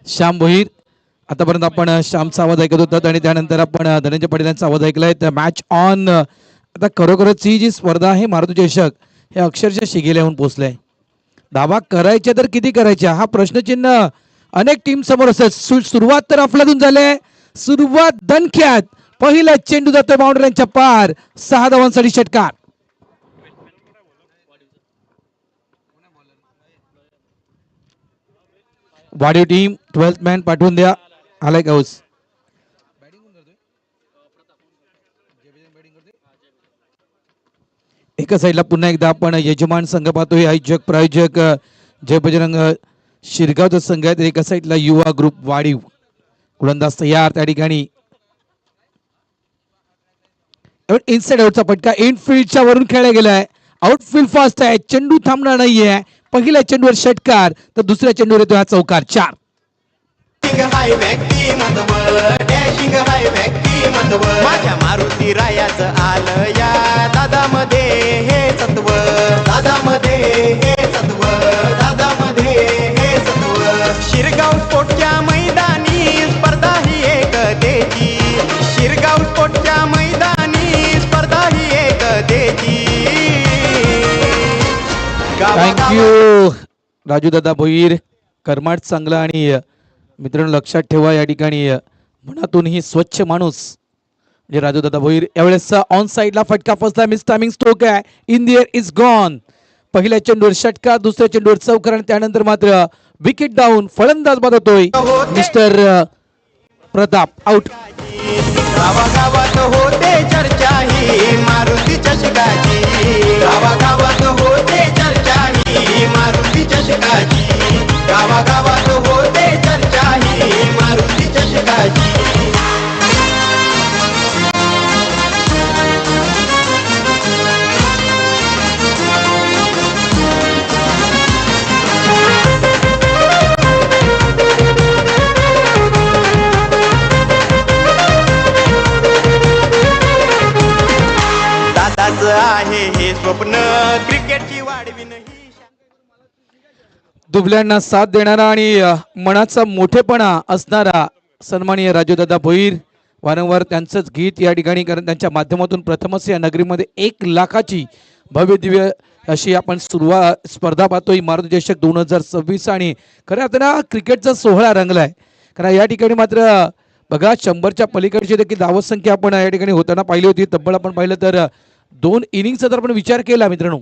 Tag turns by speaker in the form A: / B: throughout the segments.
A: श्याम भोईर. आतापर्यंत आपण श्यामचा आवाज ऐकत होतात आणि त्यानंतर आपण धनंजय पाटील यांचा आवाज ऐकलाय. Match on. आता खरोखरच ही जी स्पर्धा आहे मारुती चषक हे अक्षरशः शिगेला पोहोचलंय. धावा करायच्या तर किती करायच्या हा प्रश्नचिन्ह अनेक टीम समोर असेल. सुरुवात तर अफलातून झाले. सुरुवात दणक्यात. पहिला चेंडू जातो बाउंड्रीच्या पार. 6 धावांसाठी षटकार. वाडीव टीम 12th मॅन पाठवून द्या. आलाय काऊस. एका साईडला पुन्हा एकदा आपण यजमान संघ पाहतोय. आयोजक प्रायोजक जय बजरंग शिरगावचा संघ आहे. एका साईडला युवा ग्रुप वाडीव. गोलंदाज तयार त्या ठिकाणी. इनसाइड आउटचा फटका इनफिल्डच्या वरून खेळला गेलाय. आउटफील्ड फास्ट आहे. चेंडू थांबणार नाहीये. पहिल्या चेंडूवर षटकार तर दुसऱ्या चेंडूवर येतो हा चौकार. 4.
B: माझ्या मारुती रायाचं आलं या दादामध्ये हे सत्व. दादामध्ये हे सत्व. दादामध्ये हे सत्व. शिरगाव स्पोर्टच्या मैदानी स्पर्धा ही एकतेची. शिरगाव स्पोर्टच्या मैदानी स्पर्धा ही एकतेची.
A: थँक्यू राजू दादा भोईर. कर्माट चांगला आणि मित्रांनो लक्षात ठेवा या ठिकाणी मनातून ही स्वच्छ माणूस म्हणजे राजू दादा भोईर. यावेळेस ऑन साइडला फटका फसला. मिस टायमिंग स्ट्रोक आहे. In the air is gone. पहिल्या चेंडूवर षटकार दुसऱ्या चेंडूवर चौकार आणि त्यानंतर मात्र विकेट डाऊन. फलंदाज बाद होतोय मिस्टर प्रताप. आउट.
B: गावागावात होते चर्चा ही मारुती चषकाची. गावागावात होते चर्चा ही मारुती चषकाची. गावागावात होते चर्चा ही मारुती चषकाची. दादाचं आहे हे स्वप्न क्रिकेटची वाढविन ही.
A: दुबल्यांना साथ देणारा आणि मनाचा मोठेपणा असणारा सन्माननीय राजूदादा भोईर. वारंवार त्यांचंच गीत या ठिकाणी कारण त्यांच्या माध्यमातून प्रथमच या नगरीमध्ये 1 लाखाची भव्य दिव्य अशी आपण स्पर्धा पाहतोय. मारुती चषक 2026 आणि खरं आता क्रिकेटचा सोहळा रंगलाय. कारण या ठिकाणी मात्र बघा 100च्या पलीकडची देखील धावसंख्या आपण या ठिकाणी होताना पाहिली होती. तब्बल आपण पाहिलं तर 2 इनिंगचा जर आपण विचार केला मित्रांनो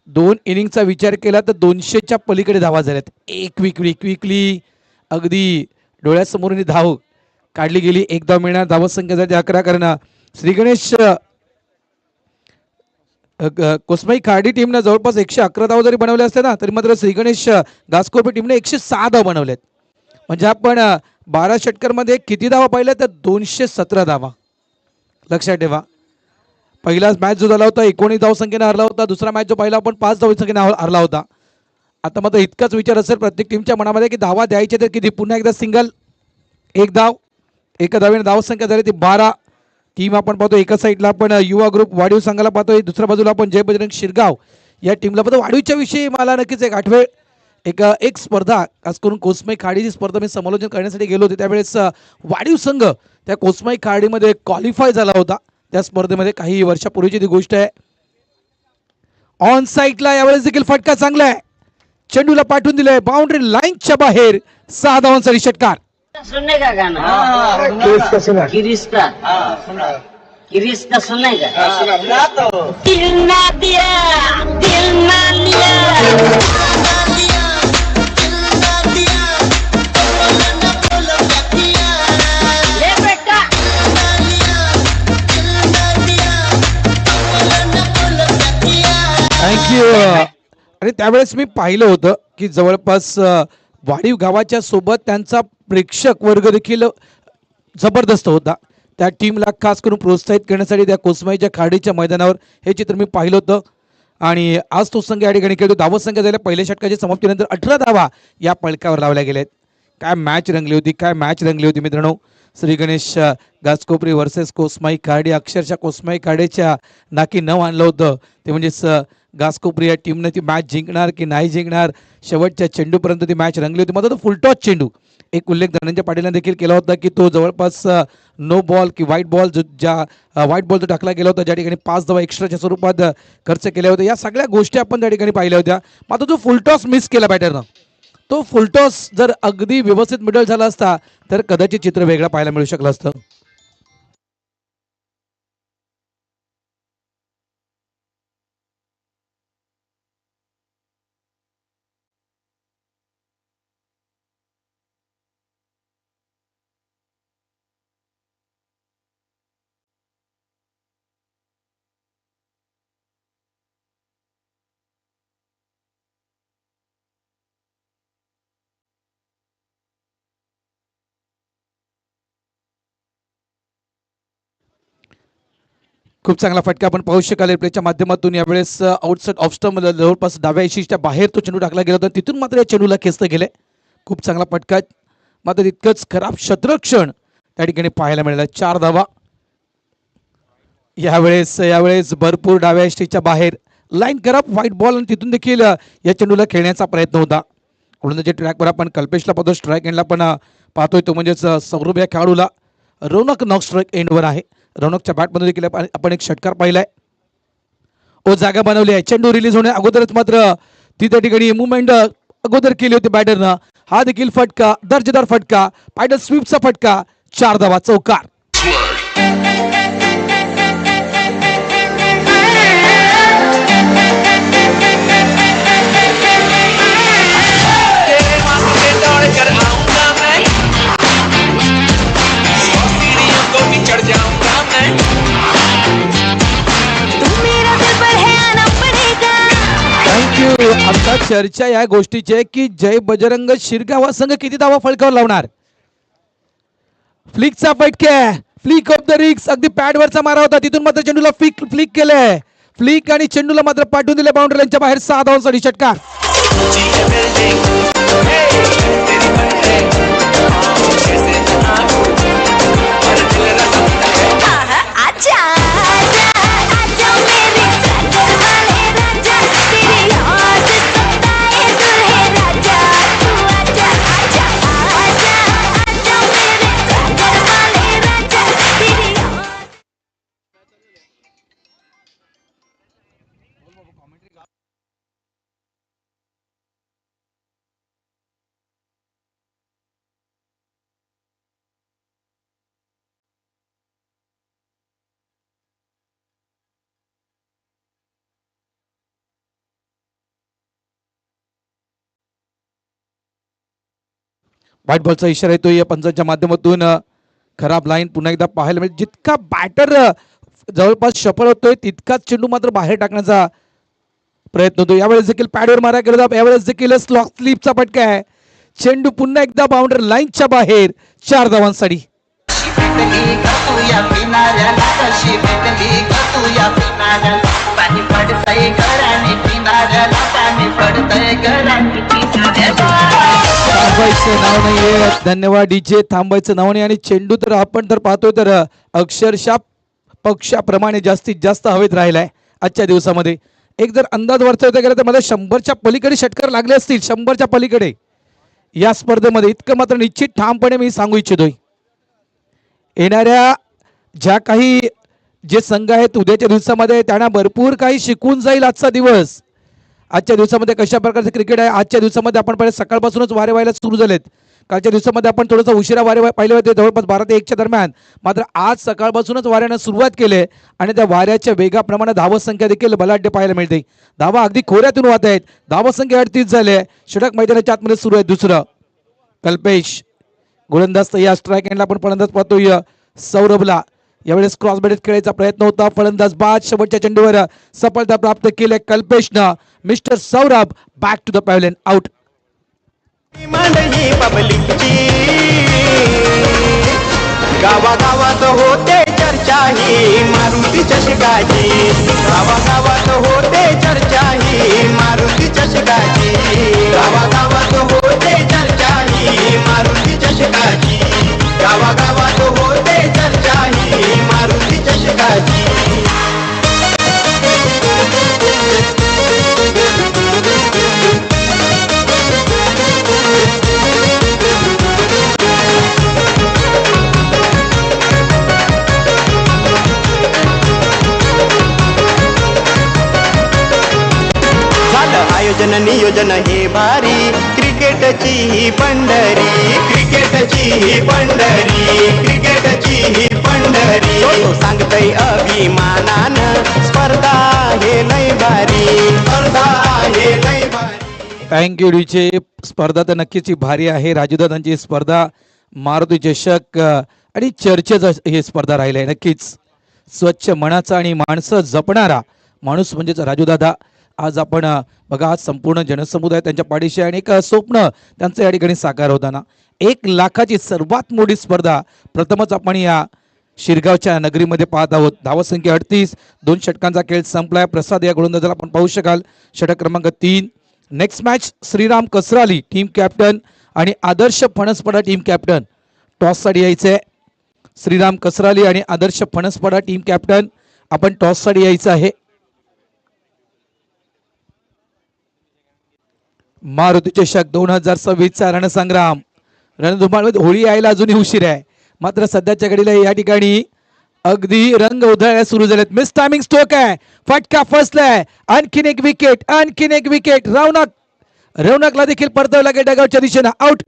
A: 2 इनिंगचा विचार केला तर 200च्या पलीकडे धावा झाल्यात. एक विकली अगदी डोळ्यासमोरून धाव काढली गेली. एक धाव मिळणार. धावसंख्या झाली 11. कारण श्री गणेश कोसमाई खार्डी टीमनं जवळपास 111 धावा जरी बनवल्या असत्या ना तरी मात्र श्री गणेश गासकोरपे टीमने 106 धावा बनवल्यात. म्हणजे आपण 12 षटकांमध्ये किती धावा पाहिल्या तर 217 धावा. लक्षात ठेवा. पहिला मॅच जो झाला होता 19 धावसंख्येने हरला होता. दुसरा मॅच जो पहिला आपण 5 धावसंख्येने हरला होता. आता मात्र इतकाच विचार असेल प्रत्येक टीमच्या मनामध्ये की धावा द्यायचे तर किती. पुन्हा एकदा सिंगल. 1 धाव. एका धावेने धावसंख्या झाली ती 12. टीम आपण पाहतो एका साईडला आपण युवा ग्रुप वाडीव संघाला पाहतोय. दुसऱ्या बाजूला आपण जय बजरंग शिरगाव या टीमला पाहतो. वाडीवच्या विषयी मला नक्कीच एक आठवेळ एक स्पर्धा खास करून कोसमाई खाडीची स्पर्धा मी समालोचन करण्यासाठी गेलो होते. त्यावेळेस वाडीव संघ त्या कोसमाई खाडीमध्ये क्वालिफाय झाला होता. त्या स्पर्धेमध्ये काही वर्षापूर्वीची ती गोष्ट आहे. ऑन साइडला यावेळेस देखील फटका चांगला आहे. चेंडूला पाठवून दिलाय बाउंड्री लाईनच्या बाहेर. 6 धावांसाठी षटकार.
C: सुनने का गाना किरिस्ता किरिस्ता सुनने का दिल ना दिया दिल ना लिया.
A: थँक्यू. आणि त्यावेळेस मी पाहिलं होतं की जवळपास वाडीव गावाच्या सोबत त्यांचा प्रेक्षक वर्ग देखील जबरदस्त होता. त्या टीमला खास करून प्रोत्साहित करण्यासाठी त्या कोसमाईच्या खाडीच्या मैदानावर हे चित्र मी पाहिलं होतं. आणि आज तो संघ या ठिकाणी खेळतो. धावसंख्या झाल्या पहिल्या षटकाच्या समाप्तीनंतर 18 धावा या पळकावर लावल्या गेल्यात. काय मॅच रंगली होती मित्रांनो. श्री गणेश गासकोपरी वर्सेस कोस्माई कार्डे. अक्षरशः कोस्माई कार्डेच्या नाकी न आणलं होतं ते म्हणजेच गासकोपरी या टीमने ती मॅच जिंकणार की नाही जिंकणार. शेवटच्या चेंडूपर्यंत ती मॅच रंगली होती. मात्र तो फुलटॉस चेंडू, एक उल्लेख धनंजय पाटीलने देखील केला होता की तो जवळपास नो बॉल की व्हाईट बॉल व्हाईट बॉल जो टाकला गेला होता, ज्या ठिकाणी 5 धावा एक्स्ट्राच्या स्वरूपात खर्च केल्या होत्या. या सगळ्या गोष्टी आपण त्या ठिकाणी पाहिल्या होत्या. मात्र जो फुलटॉस मिस केला बॅटरनं, तो फुलटॉस जर अगदी व्यवस्थित मिडल झाला असता तर कदाचित चित्र वेगळं पाहायला मिळू शकलं असतं. खूप चांगला फटका आपण पाहू शकाल प्लेच्या माध्यमातून. यावेळेस आउटसाइड ऑफ स्टंप जवळपास डाव्या इशीच्या बाहेर तो चेंडू टाकला गेला होता. तिथून मात्र या चेंडूला खेचलं गेले. खूप चांगला फटका, मात्र तितकंच खराब क्षेत्ररक्षण त्या ठिकाणी पाहायला मिळालं. 4 धावा यावेळेस भरपूर डाव्या इशीच्या बाहेर लाईन खराब व्हाईट बॉल आणि तिथून देखील या चेंडूला खेळण्याचा प्रयत्न होता. गोलंदाजी ट्रॅकवर आपण कल्पेशला पाहतो, स्ट्राईक एंडला पण पाहतोय तो म्हणजेच सौरभ या खेळाडूला. रौनक नॉक स्ट्राईक एंडवर आहे. रौनकच्या बॅटमध्ये देखील आपण एक षटकार पाहिलाय. जागा बनवली आहे. चेंडू रिलीज होण्या अगोदरच मात्र ती त्या ठिकाणी मुवमेंट अगोदर केली होती बॅटरनं. हा देखील फटका, दर्जेदार फटका, पायडल स्वीपचा फटका. 4 धावा, चौकार. थँक्यू. आता चर्चा या गोष्टीची की जय बजरंग शिरगावा संघ किती धावा फलकावर लावणार. फ्लिकचा फटका, फ्लिक ऑफ द रिक्स, अगदी पॅडवरचा मारा होता, तिथून मात्र चेंडूला फ्लिक केलंय. फ्लिक आणि चेंडूला मात्र पाठवून दिले बाउंड्री लाईनच्या बाहेर. 6 धावांसाठी षटकार. व्हाईट बॉलचा इशारा येतो या पंचांच्या माध्यमातून. खराब लाईन पुन्हा एकदा पाहायला मिळेल. जितका बॅटर जवळपास सफल होतोय तितकाच चेंडू मात्र बाहेर टाकण्याचा प्रयत्न होतो. यावेळेस देखील पॅडवर मारा केला होता. यावेळेस देखील स्लॉक स्लिपचा फटका आहे. चेंडू पुन्हा एकदा बाउंड्री लाईनच्या बाहेर. 4 धावांसाठी. थांबायचं नाव नाहीये. धन्यवाद डीजे. थांबायचं नाव नाही. आणि चेंडू तर आपण तर पाहतोय तर अक्षरशः पक्षाप्रमाणे जास्तीत जास्त हवेत राहिलाय आजच्या दिवसामध्ये. एक जर अंदाज वर्तवता गेला तर मला 100च्या पलीकडे षटकार लागले असतील. 100च्या पलीकडे या स्पर्धेमध्ये. इतकं मात्र निश्चित ठामपणे मी सांगू इच्छितोय. येणाऱ्या ज्या काही जे संघ आहेत उद्याच्या दिवसामध्ये त्यांना भरपूर काही शिकून जाईल आजचा दिवस. आजच्या दिवसामध्ये कशा प्रकारचे क्रिकेट आहे. आजच्या दिवसामध्ये आपण पहिले सकाळपासूनच वारे व्हायला सुरू झालेत. कालच्या दिवसामध्ये आपण थोडंसं उशिरा वारे पाहिले होते, जवळपास 12 ते 1च्या दरम्यान. मात्र आज सकाळपासूनच वाऱ्यानं सुरुवात केली आणि त्या वाऱ्याच्या वेगाप्रमाणे धावसंख्या देखील बलाढ्य पाहायला मिळते. धावा अगदी खोऱ्यातून वाहत आहेत. धावसंख्या 38 झाले. षटक मैदानाच्या आतमध्ये सुरू आहे दुसरं. कल्पेश गोलंदाज या स्ट्राईक एंडला आपण फलंदाज पाहतोय सौरभला. यावेळेस क्रॉस बॅटेत खेळायचा प्रयत्न होता. फलंदाज बाद. शेवटच्या चेंडूवर सफलता प्राप्त केली कल्पेशनं. Mister Saurabh back to the pavilion. Out.
B: मंडळी पब्लिकची गावागावात होते चर्चा ही मारुती चषकाची. गावागावात होते चर्चा ही मारुती चषकाची. गावागावात होते चर्चा ही मारुती नियोजन हे भारी क्रिकेटची ही पंढरी क्रिकेटची ही पंढरी क्रिकेटची ही पंढरी तो सांगतय अभिमानानं स्पर्धा हे लय भारी स्पर्धा हे लय भारी.
A: थँक्यू डीचे. स्पर्धा तर नक्कीच ही भारी आहे. राजूदादांची स्पर्धा मारुती चषक आणि चर्चेचं ही स्पर्धा राहिली आहे. नक्कीच स्वच्छ मनाचा आणि माणसं जपणारा माणूस म्हणजेच राजूदादा. आज आपण बघा आज संपूर्ण जनसमुदाय त्यांच्या पाठीशी आणि एक स्वप्न त्यांचं या ठिकाणी साकार होताना 1,00,000ची सर्वात मोठी स्पर्धा प्रथमच आपण या शिरगावच्या नगरीमध्ये पाहत आहोत. धावसंख्या 38. 2 षटकांचा खेळ संपलाय. प्रसाद या गोलंदाजाला आपण पाहू शकाल षटक क्रमांक 3. Next match Shriram Kasarali team captain आणि Adarsh Phanaspada team captain. Toss साठी यायचंय. श्रीराम कसराली आणि आदर्श फणसपडा टीम कॅप्टन आपण टॉस साठी यायचं आहे. मारुती चषक 2026चा रणसंग्राम. रणधुमाळीमध्ये होळी यायला अजूनही उशीर आहे. मात्र सध्याच्या घडीला या ठिकाणी अगदी रंग उधळायला सुरू झालेत. मिस टायमिंग स्ट्रोक आहे. फटका फसलाय. आणखीन एक विकेट. आणखीन एक विकेट. रौनकला देखील परतावं लागेल डगावच्या दिशेनं. आउट.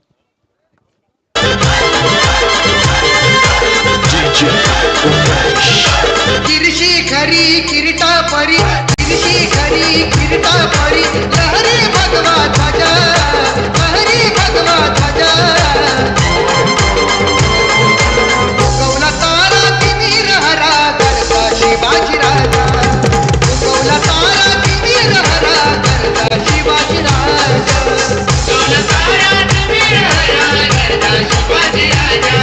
D: किरशी खरी किरीटा परी किरशी खरी किरीटा परी लहरी भगवा ध्वजा लहरी भगवा ध्वजा गौला तारा तिमीर हरा करता शिवाजी राजा गौला तारा तिमीर हरा करता शिवाजी राजा गौला तारा तिमीर हरा करता शिवाजी राजा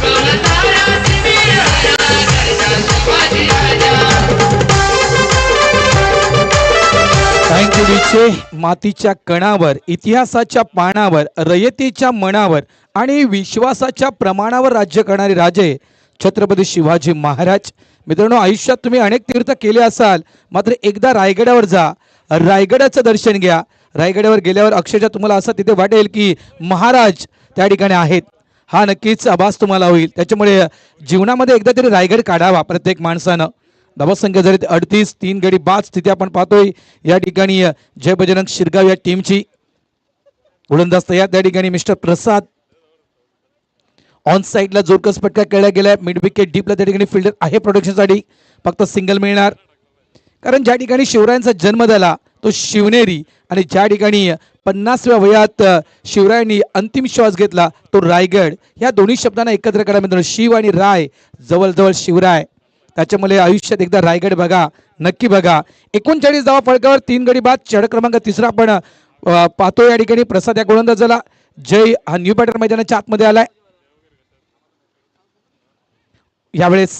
D: गौला तारा तिमीर हरा करता शिवाजी राजा.
A: थँक्यू डीचे. मातीच्या कणावर इतिहासाच्या पानावर रयतेच्या मनावर आणि विश्वासाच्या प्रमाणावर राज्य करणारे राजे छत्रपती शिवाजी महाराज. मित्रांनो आयुष्यात तुम्ही अनेक तीर्थ केले असाल मात्र एकदा रायगडावर जा. रायगडाचं दर्शन घ्या. रायगडावर गेल्यावर अक्षरशः तुम्हाला असं तिथे वाटेल की महाराज त्या ठिकाणी आहेत. हा नक्कीच आभास तुम्हाला होईल. त्याच्यामुळे जीवनामध्ये एकदा तरी रायगड काढावा प्रत्येक माणसानं. धावसंख्या जरी 38. 3 गडी बाद स्थिती आपण पाहतोय या ठिकाणी जय बजरंग शिरगाव या टीमची. गोलंदाज तयार त्या ठिकाणी मिस्टर प्रसाद. ऑन साईडला जोरकस फटका खेळला गेलाय. मिड विकेट डीपला त्या ठिकाणी फिल्डर आहे प्रोटेक्शनसाठी. फक्त सिंगल मिळणार कारण ज्या ठिकाणी शिवरायांचा जन्म झाला तो शिवनेरी आणि ज्या ठिकाणी 50व्या वयात शिवरायांनी अंतिम श्वास घेतला तो रायगड. या दोन्ही शब्दांना एकत्र करा मित्रांनो. शिव आणि राय जवळजवळ शिवराय. त्याच्यामुळे आयुष्यात एकदा रायगड बघा. नक्की बघा. 39 धावा फळकावर 3 गडी बाद. षटक क्रमांक 3 आपण पाहतो या ठिकाणी. प्रसाद या गोलंदाजाला. जय हा न्यू बॅटर मैदानाच्या आतमध्ये आलाय. यावेळेस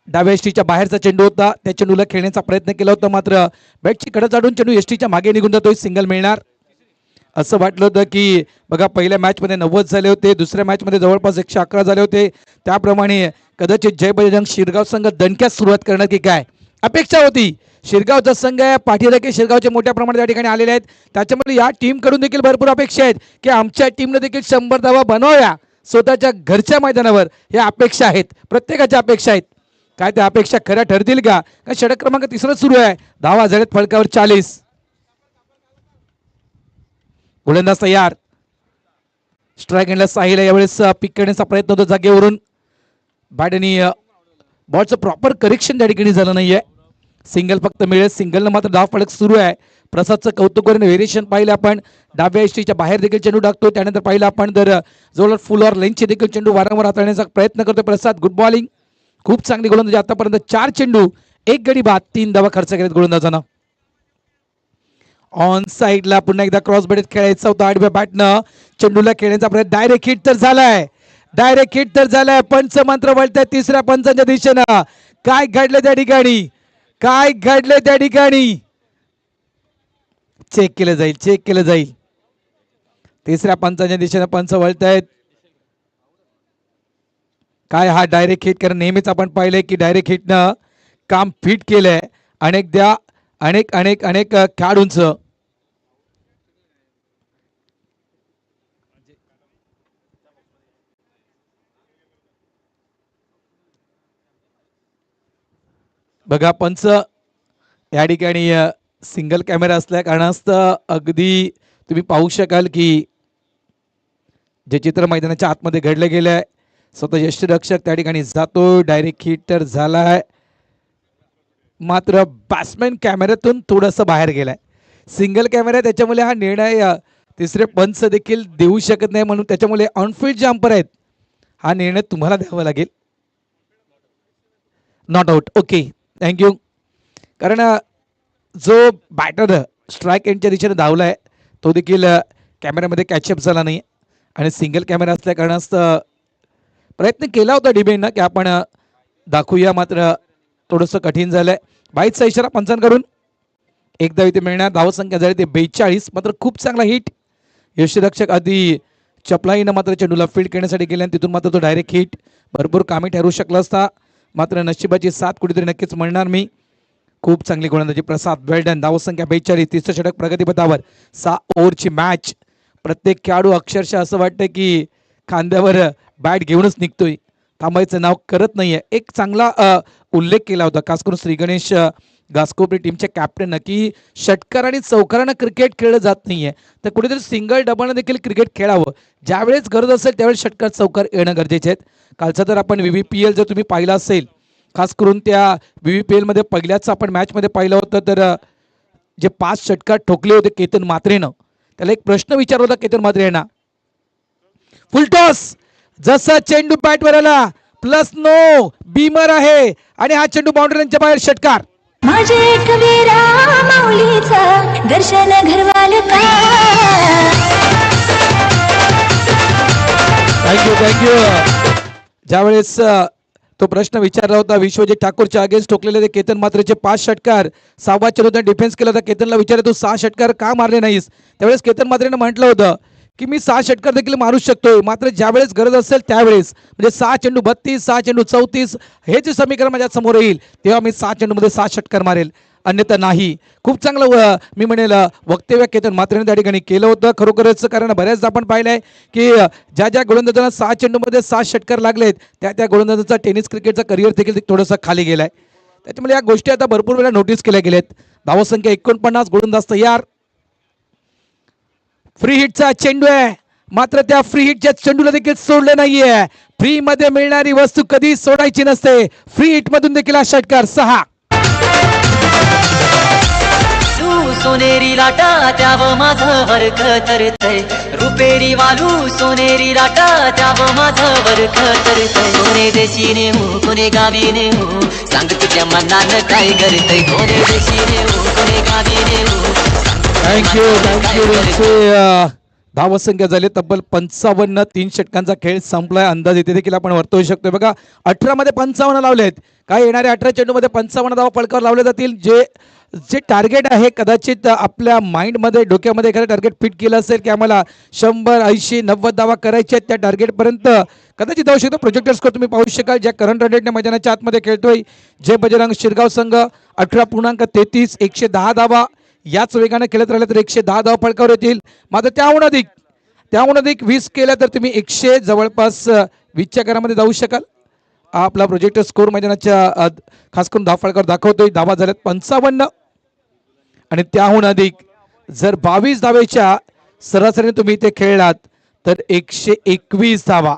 A: डाव्या एसटीच्या बाहेरचा चेंडू होता. त्या चेंडूला खेळण्याचा प्रयत्न केला होता मात्र बॅटची कडा चाडून चेंडू एसटीच्या मागे निघून जातोय. सिंगल मिळणार. असं वाटलं होतं की बघा पहिल्या मॅचमध्ये 90 झाले होते. दुसऱ्या मॅचमध्ये जवळपास 111 झाले होते. त्याप्रमाणे कदाचित जय बजरंग शिरगाव संघ दणक्यात सुरुवात करणार की काय अपेक्षा होती. शिरगावचा संघ आहे. पाठीराखे शिरगावचे मोठ्या प्रमाणात या ठिकाणी आलेले आहेत. त्याच्यामुळे या टीम कडून देखील भरपूर अपेक्षा आहेत की आमच्या टीमने देखील 100 धावा बनवाव्या स्वतःच्या घरच्या मैदानावर. या अपेक्षा आहेत. प्रत्येकाच्या अपेक्षा आहेत. काय त्या अपेक्षा खऱ्या ठरतील का? षटक क्रमांक 3 सुरू आहे. धावा झालेत फळकावर 40. गोलंदाज तयार. स्ट्राईक एंडला साहिल यावेळेस पिक करण्याचा प्रयत्न होतो जागेवरून. बॅटनी बॉलचं प्रॉपर करेक्शन त्या ठिकाणी झालं नाहीये. सिंगल फक्त मिळेल. सिंगलनं मात्र धाव फलक सुरू आहे. प्रसादचं कौतुक करून व्हेरिएशन पाहिलं आपण. डाव्या एसटीच्या बाहेर देखील चेंडू टाकतो. त्यानंतर पाहिलं आपण तर जवळ फुल ऑर लेनचे देखील चेंडू वारंवार हाताळण्याचा प्रयत्न करतोय प्रसाद. Good bowling. खूप चांगली गोलंदाजी आतापर्यंत. 4 चेंडू 1 गडी बाद. 3 धावा खर्च केलेत गोलंदाजानं. ऑन साईडला पुन्हा एकदा क्रॉस बॅटेत खेळायचा होता. आडव्या बॅटनं चेंडूला खेळण्याचा प्रयत्न. डायरेक्ट हिट तर झालाय. डायरेक्ट हिट तर झालाय. पंच मंत्र वळताय तिसऱ्या पंचांच्या दिशेनं. काय घडलं त्या ठिकाणी? काय घडलं त्या ठिकाणी? चेक केलं जाईल. चेक केलं जाईल. तिसऱ्या पंचांच्या दिशेनं पंच वळतायत. काय हा डायरेक्ट हिट? कारण नेहमीच आपण पाहिलंय की डायरेक्ट हिटनं काम फिट केलंय अनेकदा अनेक खेळाडूंचं. बघा पंच या ठिकाणी सिंगल कॅमेरा असल्या कारणास्तव अगदी तुम्ही पाहू शकाल की जे चित्र मैदानाच्या आतमध्ये घडलं गेलं आहे. स्वतः यष्टीरक्षक त्या ठिकाणी जातो, डायरेक्ट हिट तर झालाय, मात्र बॅट्समॅन कॅमेऱ्यातून थोडंसं बाहेर गेलाय. सिंगल कॅमेरा त्याच्यामुळे हा निर्णय तिसरे पंच देखील देऊ शकत नाही, म्हणून त्याच्यामुळे ऑनफील्ड जे अंपर आहेत हा निर्णय तुम्हाला द्यावा लागेल. Not out. Okay, thank you. कारण जो बॅटर स्ट्राईक एंडच्या दिशेने धावलाय तो देखील कॅमेऱ्यामध्ये कॅचअप झाला नाही आणि सिंगल कॅमेरा असल्या कारणास्तव प्रयत्न केला होता डिबेनं की आपण दाखवूया, मात्र थोडंसं कठीण झालंय. बाईटचा इशारा पंचांकडून. एकदा इथे मिळणार. धावसंख्या झाली ते 42, मात्र खूप चांगला हिट. यष्टीरक्षक आधी चपलाईनं मात्र चेंडूला फील्ड करण्यासाठी गेले आणि तिथून मात्र तो डायरेक्ट हिट. भरपूर कामी ठरू शकला असता, मात्र नशिबाची साथ कुठेतरी नक्कीच म्हणणार मी. खूप चांगली गोलंदाजी प्रसाद. वेल्डन. धावसंख्या 42. तिसरं षटक प्रगतीपथावर. 6 ओव्हरची मॅच. प्रत्येक खेळाडू अक्षरशः असं वाटतं की खांद्यावर बॅट घेऊनच निघतोय, थांबायचं नाव करत नाहीये. एक चांगला उल्लेख केला होता खास करून श्री गणेश घासकोपरी टीमच्या कॅप्टननं की षटकार आणि चौकारानं क्रिकेट खेळलं जात नाहीये, तर कुठेतरी सिंगल डबलनं देखील क्रिकेट खेळावं. ज्यावेळेस गरज असेल त्यावेळेस षटकार चौकार येणं गरजेचे आहेत. कालचा जर आपण VVPL जर तुम्ही पाहिला असेल, खास करून त्या VVPL मध्ये पहिल्याच आपण मॅचमध्ये पाहिलं होतं, तर जे 5 षटकार ठोकले होते केतन म्हात्रेनं, त्याला एक प्रश्न विचारला होता केतन म्हात्रे यांना. फुलटॉस जसा चेंडू बॅटवर आला प्लस नो बीमर आहे आणि हा चेंडू बाउंड्रीच्या बाहेर. षटकार.
E: माझे कबीरा माऊलीचा दर्शन घरवाल का.
A: थँक्यू. ज्यावेळेस तो प्रश्न विचारला होता विश्वजित ठाकूरच्या अगेन्स्ट ठोकलेले ते केतन म्हात्रेचे 5 षटकार, 6वा चेंडू डिफेन्स केला होता. केतनला विचारलं तू 6 षटकार का मारले नाहीस, त्यावेळेस केतन म्हात्रेनं म्हटलं होतं की मी 6 षटकार देखील मारू शकतोय, मात्र ज्यावेळेस गरज असेल त्यावेळेस, म्हणजे 6 चेंडू 32, 6 चेंडू 34 हे जे समीकरण माझ्या समोर येईल तेव्हा मी 6 चेंडूमध्ये 6 षटकार मारेल, अन्यथा नाही. खूप चांगलं मी म्हणेल वक्तव्य केतन म्हात्रेने त्या ठिकाणी केलं होतं खरोखरच. कारण बऱ्याचदा आपण पाहिलंय की ज्या गोलंदाजांना 6 चेंडूमध्ये 6 षटकार लागलेत त्या गोलंदाजांचा टेनिस क्रिकेटचा करिअर देखील थोडंसं खाली गेलाय. त्याच्यामुळे या गोष्टी आता भरपूर वेळा नोटीस केल्या गेल्यात. धावसंख्या 49. गोलंदाज तयार. फ्री हिटचा चेंडू आहे, मात्र त्या फ्री हिटच्या चेंडूला देखील सोडले नाहीये. फ्री मध्ये मिळणारी वस्तू कधी सोडायची नसते. फ्री हिट मधून देखील हा षटकार. 6.
F: तू सोनेरी लाटा त्याव माझं वरख तरतय, रुपेरी वालू सोनेरी लाटा त्याव माझं वरख तरतय. कोणे देशी नेऊ कोणे गावी नेऊ सांग तुझ्या मनानं काय करतय. कोणे देशी नेऊ कोणे गावी नेऊ.
A: थँक्यू. धावसंख्या झाली तब्बल 55. 3 षटकांचा खेळ संपलाय. अंदाज इथे देखील आपण वर्तवू शकतो. बघा 18 मध्ये 55 लावलेत. काय येणाऱ्या 18 चेंडूमध्ये 55 धावा फलकावर लावले जातील. जे टार्गेट आहे कदाचित आपल्या माइंडमध्ये डोक्यामध्ये एखादं टार्गेट फिट केलं असेल की आम्हाला 100, 80, 90 धावा करायच्या आहेत, त्या टार्गेटपर्यंत कदाचित जाऊ शकतो. प्रोजेक्टर स्कोर तुम्ही पाहू शकाल ज्या करंट रेटने मैदानाच्या आतमध्ये खेळतोय. जे बजरंग शिरगाव संघ 18.33, 110 धावा. याच वेगाने खेळत राहिले तर 110 धावा फलकावर येतील. मात्र त्याहून अधिक 20 केलं तर तुम्ही 100 जवळपास 20च्या घरामध्ये जाऊ शकाल. आपला प्रोजेक्टर स्कोर मैदानाच्या खास करून धाव फलकावर दाखवतोय. धावा झाल्यात 55 आणि त्याहून अधिक जर 22 धावेच्या सरासरीने तुम्ही इथे खेळलात तर 121 धावा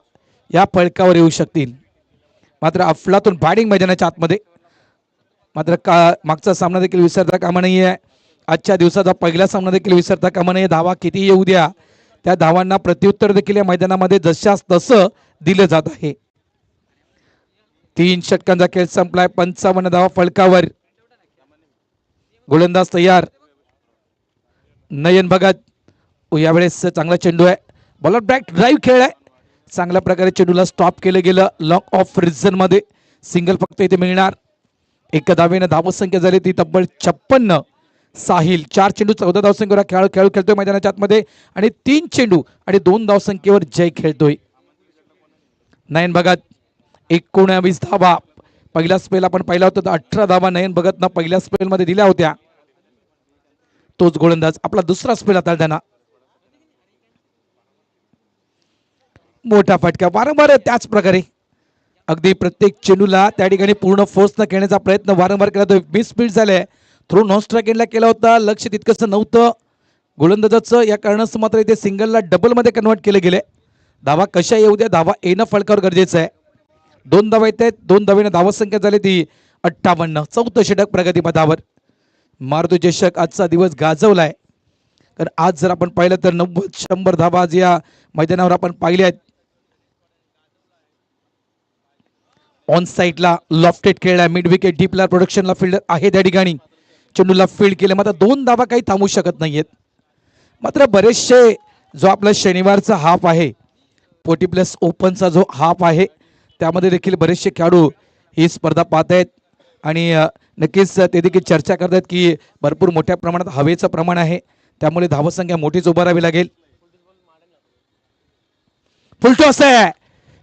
A: या फलकावर येऊ शकतील. मात्र अफलातून बॅटिंग मैदानाच्या आतमध्ये. मात्र मागचा सामना देखील विसरता कामा नाही आहे. आजच्या दिवसाचा पहिला सामना देखील विसरता कामा नये. धावा किती येऊ द्या, त्या धावांना प्रत्युत्तर देखील या मैदानामध्ये जशास तसं दिलं जात आहे. 3 षटकांचा खेळ संपलाय. 55 धावा फलकावर. गोलंदाज तयार. नयन भगत. यावेळेस चांगला चेंडू आहे. बॉलर बॅक ड्राईव्ह खेळ आहे. चांगल्या प्रकारे चेंडूला स्टॉप केलं गेलं. लॉंग ऑफ रिझन मध्ये सिंगल फक्त इथे मिळणार. 1 धावेनं धावसंख्या झाली ती तब्बल 56. साहिल 4 चेंडू 14 धावसंख्येवर खेळू खेळतोय मैदानाच्या आतमध्ये आणि 3 चेंडू आणि 2 धावसंख्येवर जय खेळतोय. नयन भगत 19 धावा. पहिला स्पेल आपण पाहिला होता तर 18 धावा नयन भगतनं पहिल्या स्पेल मध्ये दिल्या होत्या. तोच गोलंदाज आपला दुसरा स्पेल हाताळताना मोठा फटका. वारंवार त्याच प्रकारे अगदी प्रत्येक चेंडूला त्या ठिकाणी पूर्ण फोर्स न खेळण्याचा प्रयत्न वारंवार केला. तो मिस फील्ड झालाय. थ्रो नॉन स्ट्राईक एंडला केला होता, लक्ष तितकंसं नव्हतं गोलंदाजाचं, या कारणास्तव मात्र इथे सिंगलला डबलमध्ये कन्वर्ट केले गेले. धावा कशा येऊ द्या, धावा येणं फलकावर गरजेचं आहे. 2 धावा येत आहेत, 2 धावेनं धावा संख्या झाली ती 58. चौथं षटक प्रगतीपथावर. मारुती चषक आजचा दिवस गाजवलाय, कारण आज जर आपण पाहिलं तर 90-100 धावा आज या मैदानावर आपण पाहिल्या आहेत. ऑन साईडला लॉफ्टेड खेळला, मिड विकेट डीपला प्रोडक्शनला फिल्डर आहे त्या ठिकाणी, चेंडूला फील्ड केले, मात्र 2 धावा काही थांबू शकत नाहीयेत. मात्र बरेचसे जो आपला शनिवारचा हाफ आहे, 40+ ओपनचा जो हाफ आहे, त्यामध्ये देखील बरेचसे खेळाडू ही स्पर्धा पाहत आहेत आणि नक्कीच ते देखील चर्चा करतात की भरपूर मोठ्या प्रमाणात हवेचं प्रमाण आहे, त्यामुळे धावसंख्या मोठीच उभारावी लागेल. फुल टॉस आहे,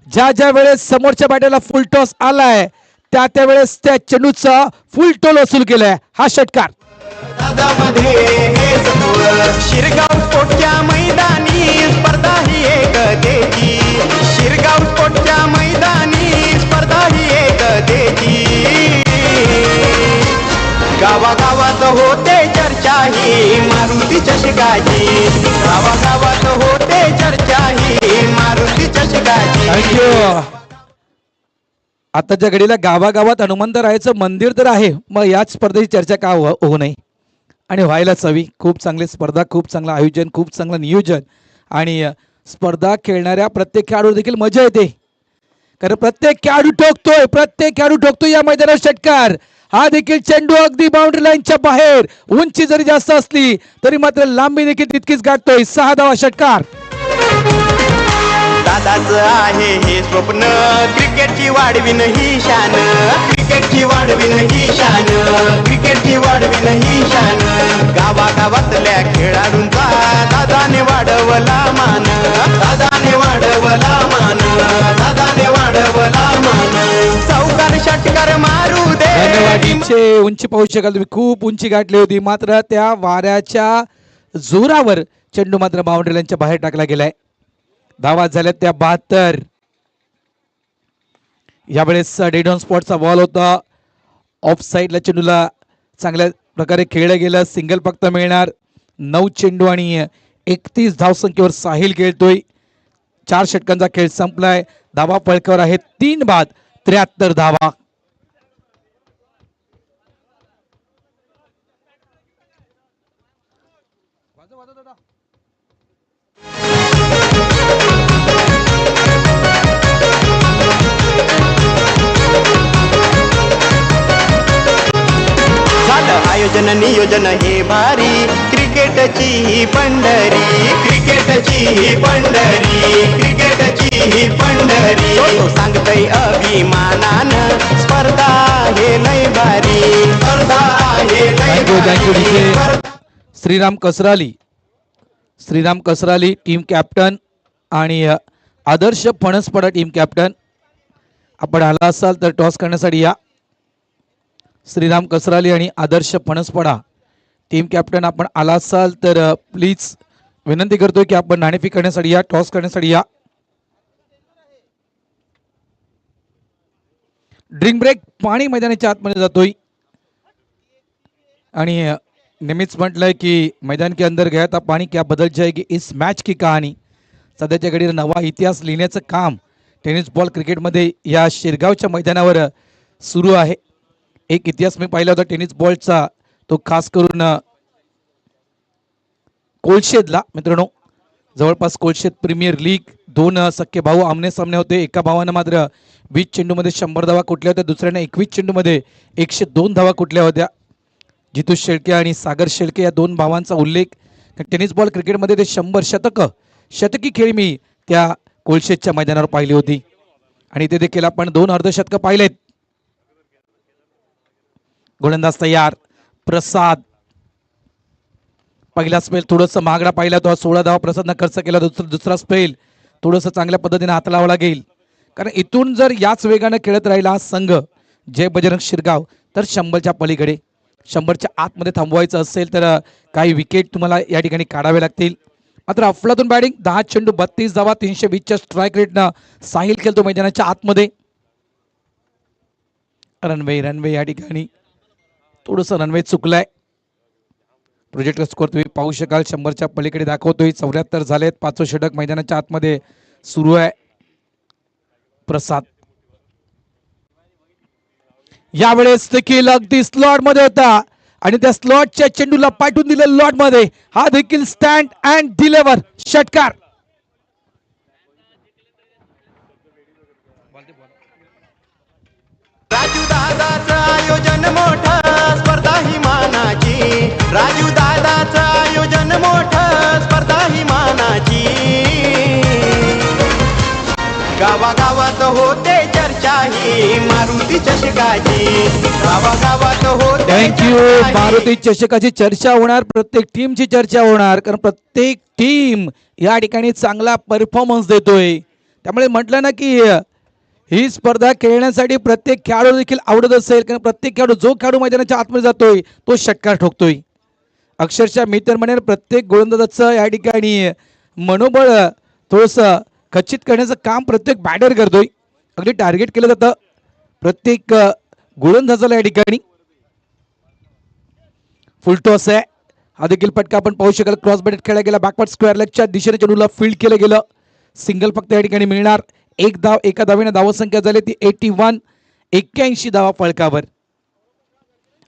A: ज्या वेळेस समोरच्या बॅटरला फुल टॉस आलाय त्या वेळेस त्या चेंडूचा फुल टोल वसूल केलाय हा षटकार.
B: दादामध्ये हे जणू शिरगाव स्पोर्टच्या मैदानी स्पर्धा ही एकतेची. शिरगाव स्पोर्टच्या मैदानी स्पर्धा ही एकतेची. गावागावात होते चर्चा ही मारुती चषकाची. गावागावात होते चर्चा ही मारुती चषकाची.
A: थँक्यू. आताच्या घडीला गावागावात हनुमंतरायाचं मंदिर तर आहे, मग याच स्पर्धेची चर्चा का होऊ नये आणि व्हायलाच हवी. खूप चांगली स्पर्धा, खूप चांगलं आयोजन, खूप चांगलं नियोजन आणि स्पर्धा खेळणाऱ्या प्रत्येक खेळाडू देखील मजा येते, कारण प्रत्येक खेळाडू ठोकतोय या मैदानात षटकार. हा देखील चेंडू अगदी बाउंड्री लाईनच्या बाहेर, उंची जरी जास्त असली तरी मात्र लांबी देखील तितकीच गाठतोय. 6 धावा षटकार.
B: दादाचं आहे हे स्वप्न, क्रिकेटची वाढविन ही शान. क्रिकेटची वाढविन ही शान. क्रिकेटची वाढविन ही शान. गावागावातल्या खेळाडूंचा दादाने वाढवला मान. दादाने वाढवला मान. दादाने वाढवला मान. चौकार षटकार मारू दे.
A: धन्यवाद. उंची पाहू शकाल तुम्ही, खूप उंची गाठली होती, मात्र त्या वाऱ्याच्या जोरावर चेंडू मात्र बाउंड्री लाईनच्या बाहेर टाकला गेलाय. धावा झाल्या त्या 72. यावेळेस डेड ऑन स्पॉटचा बॉल होता, ऑफ साईडला चेंडूला चांगल्या प्रकारे खेळलं गेलं. सिंगल फक्त मिळणार. 9 चेंडू आणि 31 धावसंख्येवर साहिल खेळतोय. 4 षटकांचा खेळ संपलाय. धावा फलकावर आहे 3 बाद 73 धावा.
B: आयोजन नियोजन हे भारी, क्रिकेटची ही पंढरी. क्रिकेटची ही पंढरी. क्रिकेटची ही पंढरी. तो सांगतय अभिमानानं स्पर्धा हे लय भारी. स्पर्धा हे लय भारी.
A: श्रीराम कसराली टीम कॅप्टन आणि आदर्श फणसपडा टीम कॅप्टन. आपण आला असाल तर टॉस करण्यासाठी या. श्रीराम कसराली आणि आदर्श फणसपडा टीम कॅप्टन आपण आला असाल तर प्लीज विनंती करतोय की आपण नाणेफेक करण्यासाठी या, टॉस करण्यासाठी या. Drink break. पाणी मैदानाच्या आतमध्ये जातोय आणि नेहमीच म्हटलंय की मैदान के अंदर गया था पाणी क्या बदल जाएगी इस मॅच की कहाणी. सध्याच्या घडीला नवा इतिहास लिहिण्याचं काम टेनिस बॉल क्रिकेटमध्ये या शिरगावच्या मैदानावर सुरू आहे. एक इतिहास मी पाहिला होता टेनिस बॉलचा, तो खास करून कोलशेदला. मित्रांनो, जवळपास कोलशेद प्रीमियर लीग 2 सख्खे भाऊ आमने सामने होते. एका भावानं मात्र 20 चेंडूमध्ये 100 धावा कुठल्या होत्या, दुसऱ्याने 21 चेंडूमध्ये 102 धावा कुठल्या होत्या. जितू शेळके आणि सागर शेळके या 2 भावांचा उल्लेख टेनिस बॉल क्रिकेटमध्ये ते 100 शतकी खेळी मी त्या कोलशेदच्या मैदानावर पाहिली होती आणि ते देखील आपण 2 अर्धशतकं पाहिलेत. गोलंदाज तयार. प्रसाद. पहिला स्पेल थोडंसं महागडा पाहिला तो, 16 धावा प्रसादनं खर्च केला. दुसरा स्पेल थोडंसं चांगल्या पद्धतीने हाताळावं लागेल, कारण इथून जर याच वेगानं खेळत राहिला हा संघ जय बजरंग शिरगाव तर 100च्या पलीकडे, 100च्या आतमध्ये थांबवायचं असेल तर काही विकेट तुम्हाला या ठिकाणी काढावे लागतील. मात्र अफलातून बॅटिंग. 10 चेंडू 32 धावा 320च्या स्ट्राईक रेटनं साहिल खेळतो मैदानाच्या आतमध्ये. रनवे या ठिकाणी थोडस रनवे चुकलाय. प्रोजेक्ट स्कोर तुम्ही पाहू शकाल 100च्या पलीकडे दाखवतोय. 74 झालेत. 5वं षटक मैदानाच्या आतमध्ये सुरू आहे. प्रसाद यावेळेस देखील अगदी स्लॉट मध्ये होता आणि त्या स्लॉटच्या चेंडूला पाठवून दिलं लॉट मध्ये. हा देखील स्टँड अँड डिलिव्हर षटकार.
B: राजू दादाचं आयोजन मोठं स्पर्धा ही मानाची. राजू दादाचं आयोजन मोठं स्पर्धा ही मानाची. गावागावात होते चर्चा ही मारुती चषकाची. गावागावात होते
A: थँक्यू.
B: चर्चा ही.
A: मारुती चषकाची चर्चा होणार. प्रत्येक टीमची चर्चा होणार कारण प्रत्येक टीम या ठिकाणी चांगला परफॉर्मन्स देतोय. त्यामुळे म्हटलं ना की ही स्पर्धा खेळण्यासाठी प्रत्येक खेळाडू देखील आवडत असेल कारण प्रत्येक खेळाडू जो खेळाडू मैदानाच्या आतमध्ये जातोय तो षटकार ठोकतोय. अक्षरशः मी तर म्हणेन प्रत्येक गोलंदाजाचं या ठिकाणी मनोबळ थोडस खचित करण्याचं काम प्रत्येक बॅटर करतोय. अगदी टार्गेट केलं जातं प्रत्येक गोलंदाजाला या ठिकाणी. फुल टॉस आहे. हा देखील फटका आपण पाहू शकाल. क्रॉस बॅट खेळला गेला. बॅकवर्ड स्क्वेअर लेगच्या दिशेने चेंडूला फील्ड केलं गेलं. सिंगल फक्त या ठिकाणी मिळणार. एक धाव. एका धावेने धावसंख्या झाली ती 81. 81 धावा फळकावर.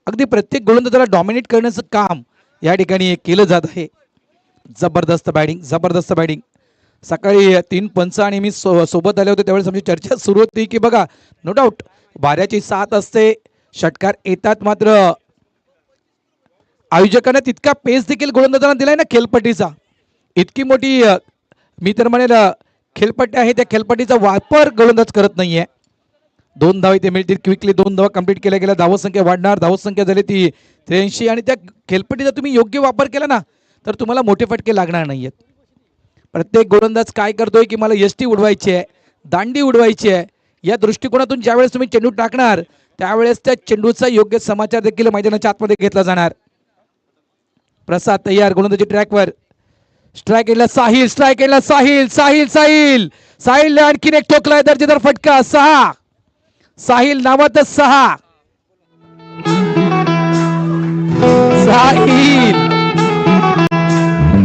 A: अगदी प्रत्येक गोलंदाजाला डॉमिनेट करण्याचं काम या ठिकाणी केलं जात आहे. जबरदस्त बॅटिंग. जबरदस्त बॅटिंग. सकाळी 3 पंच आणि मी सोबत आले होते त्यावेळेस आमची चर्चा सुरू होती की बघा नो डाऊट बाऱ्याची 7 असते. षटकार येतात मात्र आयोजकांना तितका पेस देखील गोलंदाजांना दिलाय ना खेळपट्टीचा. इतकी मोठी मी तर म्हणेल खेळपट्टी आहे. त्या खेळपट्टीचा वापर गोलंदाज करत नाहीये. 2 धावा इथे मिळतील क्विकली. 2 धावा कंप्लीट केल्या गेल्या. धावसंख्या वाढणार. धावसंख्या झाली ती 83 आणि त्या खेळपट्टीचा तुम्ही योग्य वापर केला ना तर तुम्हाला मोठे फटके लागणार नाहीयेत. प्रत्येक गोलंदाज काय करतोय की मला यष्टी उडवायची आहे, दांडी उडवायची आहे. या दृष्टिकोनातून ज्यावेळेस तुम्ही चेंडू टाकणार त्यावेळेस त्या चेंडूचा योग्य समाचार देखील मैदानाच्या आतमध्ये घेतला जाणार. प्रसाद तयार. गोलंदाजी ट्रॅकवर. स्ट्राईक एंडला साहिल. स्ट्राईक एंडला साहिल. साहिल साहिल साहिल आणखीन एक ठोकलाय दर्जेदार फटका. 6. साहिल नावातच 6. साहिल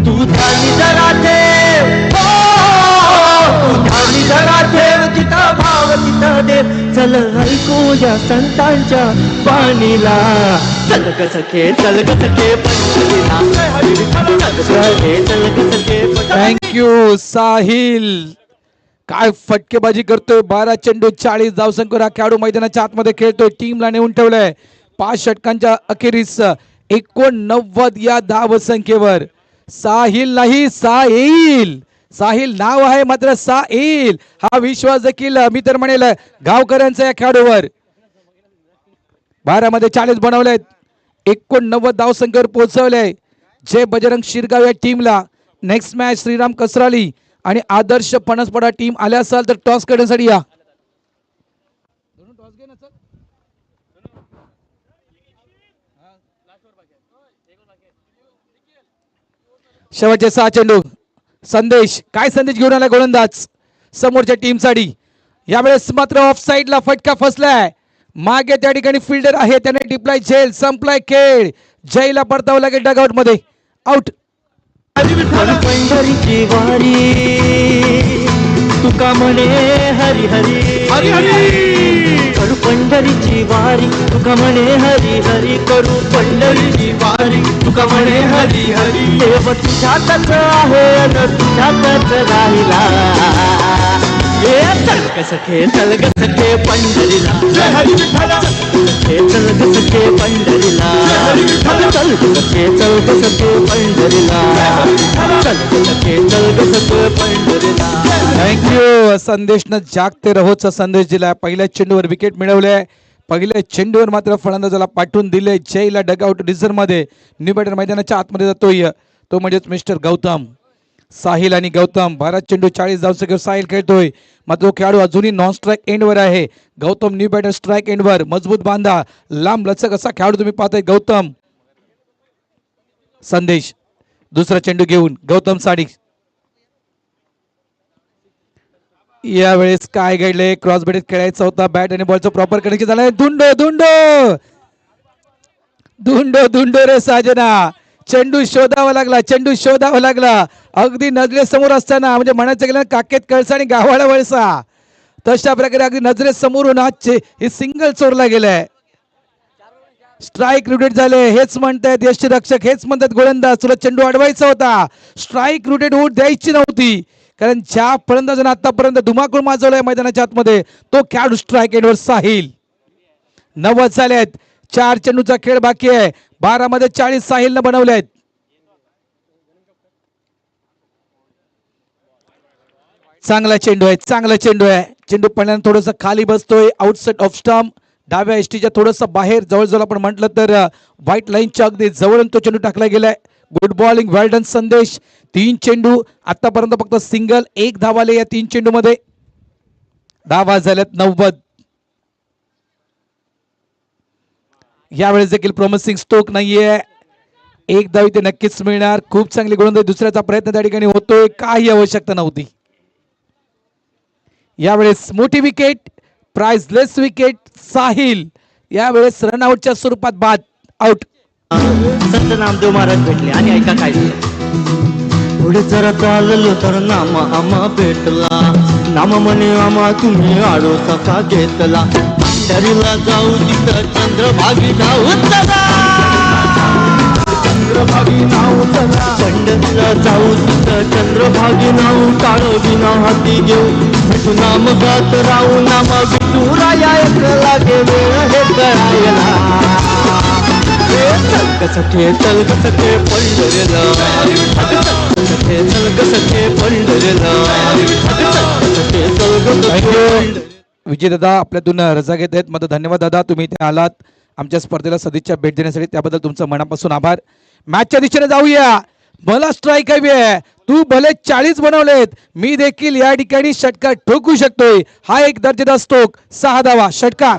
F: तू धानी जरा ठेव, तू धानी जरा ठेव, जिथं भाव तिथं देव. चल ऐकूया संतांच्या बाणीला. चल ग सखे, चल ग सखे पंढरीला. चल ग सखे.
A: थँक्यू साहिल. काय फटकेबाजी करतोय. 12 चेंडू 40 धावसंख्या. खेळाडू मैदानाच्या आतमध्ये खेळतोय. टीमला नेऊन ठेवलंय 5 षटकांच्या अखेरीस 89 या धावसंख्येवर. साहिल नाही साहिल. साहिल नाव आहे मात्र साहिल हा विश्वास देखील मी तर म्हणेल गावकऱ्यांचा या खेळाडूवर. 12 मध्ये 40 बनवलेत. 89 धावसंख्येवर पोहोचवले. जय बजरंग शिरगाव या टीमला. नेक्स्ट मॅच श्रीराम कसराली आणि आदर्श फणसपडा टीम आल्या असाल तर टॉस करण्यासाठी या. शेवटचे 6 चेंडू. संदेश. काय संदेश घेऊन आला गोलंदाज समोरच्या टीमसाठी. यावेळेस मात्र ऑफ साइडला फटका फसलाय. मागे त्या ठिकाणी फिल्डर आहे त्याने टिपलाय झेल. संपलाय खेळ. जयला परतावं लागेल डगआउट मध्ये. आउट.
F: पंढरीची वारी तुका म्हणे हरी हरी हरी हरी. करू पंढरीची वारी तुका म्हणे हरी हरी. करू पंढरीची वारी तुका म्हणे हरी हरी. देव तुझ्यातच आहे अन तुझ्यातच राहिला. चल ग सखे, चल ग सखे पंढरीला. चल ग सखे पंढरीला. चल ग सखे, चल ग सखे पंढरीला. चल ग सखे, चल ग सखे पंढरीला.
A: थँक्यू. संदेशनं जागते रहोचा संदेश दिलाय. पहिल्या चेंडूवर विकेट मिळवले. पहिल्या चेंडूवर मात्र फलंदाजाला पाठवून दिले. जयला डगआउट रिझर्व मध्ये. न्यू बॅटर मैदानाच्या आतमध्ये जातोय तो म्हणजेच मिस्टर गौतम. साहिल आणि गौतम. 12 चेंडू 40 धावसंख्येवर साहिल खेळतोय मात्र तो खेळाडू अजूनही नॉन स्ट्राईक एंडवर आहे. गौतम न्यू बॅटर स्ट्राईक एंडवर. मजबूत बांधा लांब लचक असा खेळाडू तुम्ही पाहताय गौतम. संदेश दुसरा चेंडू घेऊन गौतम साडी. यावेळेस काय घडले. क्रॉस बॅट खेळायचा होता. बॅट आणि बॉलचं प्रॉपर कनेक्शन झालंय. धुंड धुंड धुंडो धुंडो रे साजना, चेंडू शोधावा लागला, चेंडू शोधावा लागला. अगदी नजरेसमोर असताना, म्हणजे म्हणायचं गेलं काकेत कळसा आणि गावाला वळसा, तशा प्रकारे अगदी नजरेसमोरून आजचे हे सिंगल चोरला गेलाय. स्ट्राईक रुटेड झाले, हेच म्हणतायत यष्टीरक्षक, हेच म्हणतात गोलंदाज, तुला चेंडू अडवायचा होता, स्ट्राईक रुटेड होऊ द्यायची नव्हती. कारण ज्या फलंदाजानं आतापर्यंत धुमाकूळ माजवलाय मैदानाच्या आतमध्ये तो खेळाडू स्ट्राईक एंडवर साहिल. 90 झालेत, 4 चेंडूचा खेळ बाकी आहे. 12 मध्ये 40 साहिलनं बनवलेत. चांगला चेंडू आहे, चांगला चेंडू आहे. चेंडू पडल्यानं थोडस खाली बसतोय, आउटसाइड ऑफ स्टंप, डाव्या एसटीच्या थोडस बाहेर, जवळजवळ आपण म्हटलं तर व्हाईट लाईनच्या अगदी जवळून तो चेंडू टाकला गेलाय. गुड बॉलिंग, वेल डन संदेश. 3 चेंडू आतापर्यंत फक्त सिंगल, 1 धावाले या 3 चेंडू मध्ये. धावा झाल्यात 90. यावेळेस देखील प्रॉमिसिंग स्ट्रोक नाहीये, 1 धाव इथे नक्कीच मिळणार. खूप चांगली गोलंदाजी, दुसऱ्याचा प्रयत्न त्या ठिकाणी होतोय, काही आवश्यकता नव्हती. यावेळेस मोठी विकेट, प्राइसलेस विकेट, साहिल यावेळेस रनआउटच्या स्वरूपात बाद आउट.
G: संत नामदेव महाराज भेटले आणि ऐका काय पुढे जरा चाललो तर नाम आम्हा भेटला, नाम म्हणे आम्हा तुम्ही आडो सखा घेतला. पंढरीला जाऊ तिथं चंद्रभागी जाऊ चला, चंद्रभागी नाव चला. पंढरीला जाऊ तिथं चंद्रभागी नाव, काळो बिना हाती घेऊ विठू नाम गात राहू, नामा विठू राया एकला गे वेळ हे कळायला. सखे चल सखे पंढरीला, सखे चल सखे पंढरीला, सखे चल.
A: विजय दादा आपल्यातून रजा घेत आहेत. मग धन्यवाद दादा, तुम्ही इथे आलात, आमच्या स्पर्धेला सदिच्छा भेट देण्यासाठी, त्याबद्दल तुमचं मनापासून आभार. मॅचच्या दिशेने जाऊया. मला स्ट्राईक हवी आहे, तू भले 40 बनवलेत, मी देखील या ठिकाणी षटकार ठोकू शकतोय. हा एक दर्जेदार स्ट्रोक, 6 धावा, षटकार.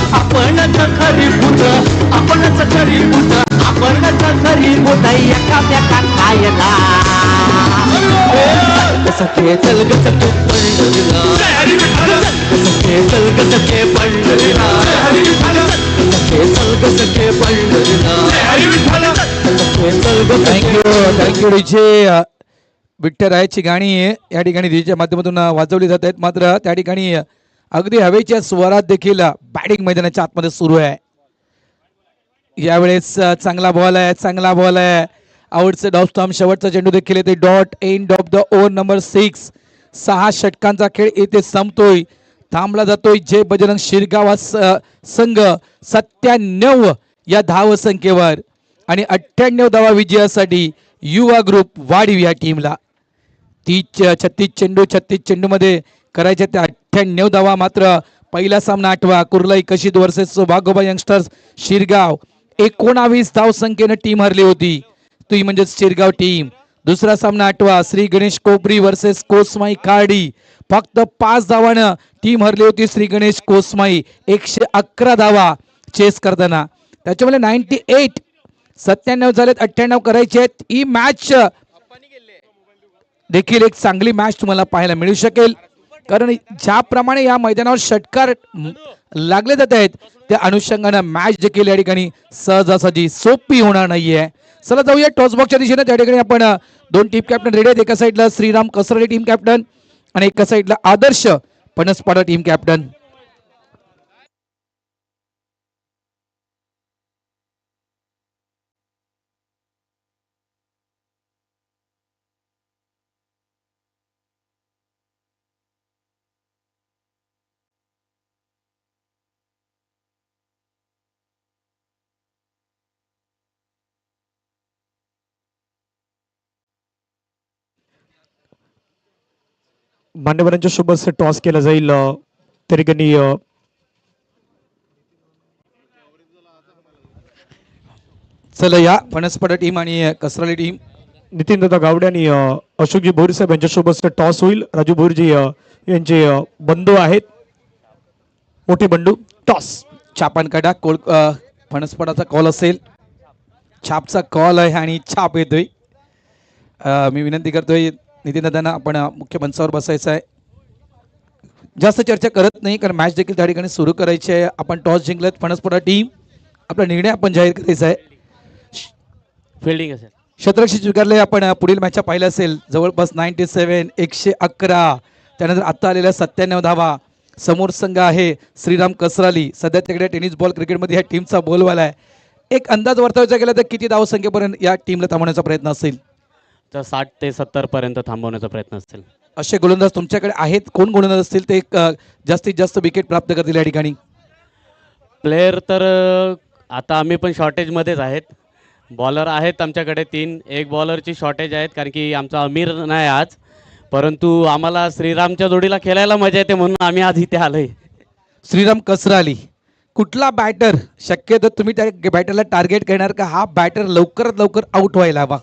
G: आपणच खरी पुत्र, आपणच खरी पुत्र, आपणच खरी पुत्र एका एका खायला. सखे चल ग सखे पंढरीला, सखे चल ग सखे पंढरीला, सखे चल ग सखे पंढरीला, सखे चल ग.
A: थँक्यू डीजे विठ्ठरायाची गाणी या ठिकाणी डीजेच्या माध्यमातून वाजवली जात आहेत. मात्र त्या ठिकाणी अगदी हवेच्या स्वरात देखील बॅटिंग मैदानाच्या आतमध्ये सुरू आहे. यावेळेस चांगला बॉल आहे, चांगला बॉल आहे. आउटसाइड ऑफ स्टंप, शेवटचा चेंडू देखील येते. Dot end of the over number 6. 6 षटकांचा खेळ येथे संपतोय, थांबला जातोय. जय बजरंग शिरगाव संघ 97 या धाव संख्येवर आणि 98 धावा विजयासाठी युवा ग्रुप वाढीव या टीमला. 36 चेंडू मध्ये करायचे त्या 98 धावा. मात्र पहिला सामना 8वा कुर्लाई कशिद वर्सेस वाघोबा यंगस्टर्स शिरगाव, 19 धाव संख्येने टीम हरली होती, ती म्हणजे शिरगाव टीम. दुसरा सामना 8वा श्री गणेश कोपरी वर्सेस कोसमाई खार्डी, फक्त 5 धावानं टीम हरली होती श्री गणेश कोसमाई. 111 धावा चेस करताना, त्याच्यामध्ये 98, 97 झालेत, 98 करायचे आहेत. ही मॅच देखील एक चांगली मॅच तुम्हाला पाहायला मिळू शकेल, कारण ज्याप्रमाणे या मैदानावर षटकार लागले जात आहेत त्या अनुषंगाने मॅच देखील या ठिकाणी सहजासहजी सोपी होणार नाहीये. चला जाऊया टॉस बॉक्सच्या दिशेने. त्या ठिकाणी आपण 2 टीम कॅप्टन रेडी आहेत. एका साईडला श्रीराम कसरडे टीम कॅप्टन आणि एका साईडला आदर्श पणसपाडा टीम कॅप्टन.
H: मान्यवरांच्या सोबत टॉस केला जाईल. त्या ठिकाणी
A: चला या पणसपाडा टीम आणि कसराली टीम,
H: नितीन दादा गावडे आणि अशोकजी भोईर साहेब यांच्या सोबत टॉस होईल. राजू भोईरजी यांचे बंधू आहेत, मोठे बंधू. टॉस
A: छापांकडा कोल फणसपडाचा कॉल असेल, छापचा कॉल आहे आणि छाप येतोय. मी विनंती करतोय नितीन दादांना, आपण मुख्य मंचावर बसायचं आहे. जास्त चर्चा करत नाही कारण मॅच देखील त्या ठिकाणी सुरू करायची आहे. आपण टॉस जिंकलेत फणसपडा टीम, आपला निर्णय आपण जाहीर करायचा आहे.
I: फिल्डिंग असेल.
A: शतरक्षी स्वीकारले. आपण पुढील मॅच पाहिलं असेल जवळपास 97 111. त्यानंतर आता आलेल्या 97 धावा. समोर संघ आहे श्रीराम कसराली. सध्या तिकडे टेनिस बॉल क्रिकेटमध्ये ह्या टीमचा बोलवाला आहे. एक अंदाज वर्तवायचा गेला तर किती धावसंख्येपर्यंत या टीमला थांबवण्याचा प्रयत्न असेल?
I: तर 60 ते 70 पर्यंत थांबवण्याचा प्रयत्न असेल.
A: असे गोलंदाज तुमच्याकडे आहेत? कोण गोलंदाज असतील ते एक जास्तीत जास्त विकेट प्राप्त करतील या ठिकाणी?
I: प्लेयर तर आता आम्ही पण शॉर्टेजमध्येच आहेत. बॉलर आहेत आमच्याकडे 3. एक बॉलरची शॉर्टेज आहेत कारण की आमचा अमीर नाही आज, परंतु आम्हाला श्रीरामच्या जोडीला खेळायला मजा येते म्हणून आम्ही आज इथे आलोय.
A: श्रीराम कसराली कुठला बॅटर शक्यतो तुम्ही त्या बॅटरला टार्गेट करणार का? हा बॅटर लवकरात लवकर आउट व्हायला हवा.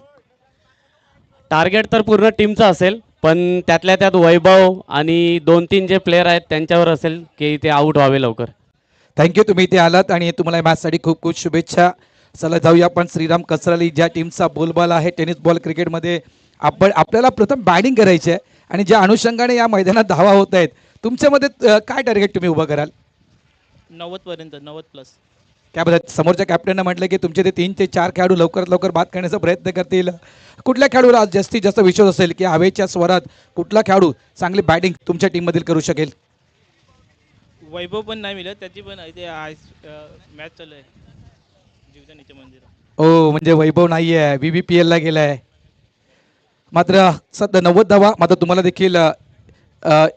I: टार्गेट तर पूर्ण टीमचा असेल, पण त्यातल्या त्यात वैभव आणि 2-3 जे प्लेयर आहेत त्यांच्यावर असेल की ते आउट व्हावे लवकर.
A: थँक्यू, तुम्ही इथे आलात आणि तुम्हाला मॅचसाठी खूप खूप शुभेच्छा. चला जाऊया आपण श्रीराम कसराली ज्या टीमचा बोलबाला आहे टेनिस बॉल क्रिकेटमध्ये. आपल्याला प्रथम बॅटिंग करायची आहे आणि ज्या अनुषंगाने या मैदानात धावा होत आहेत तुमच्यामध्ये काय टार्गेट तुम्ही उभं कराल?
J: 90 पर्यंत, 90+.
A: काय बघा, समोरच्या कॅप्टननं म्हटलं की तुमचे ते 3 ते 4 खेळाडू लवकरात लवकर बाद करण्याचा प्रयत्न करतील. कुठल्या खेळाडूला आज जास्तीत जास्त विश्वास असेल की हवेच्या स्वरात कुठला खेळाडू चांगली बॅटिंग तुमच्या टीममधील करू शकेल?
J: वैभव पण नाही मिळत, त्याची पण इथे मॅच चालू आहे जीवदानीच्या मंदिरात.
A: हो, म्हणजे वैभव नाही आहे, VBPL ला गेलाय. मात्र सध्या 90 धावा. मात्र तुम्हाला देखील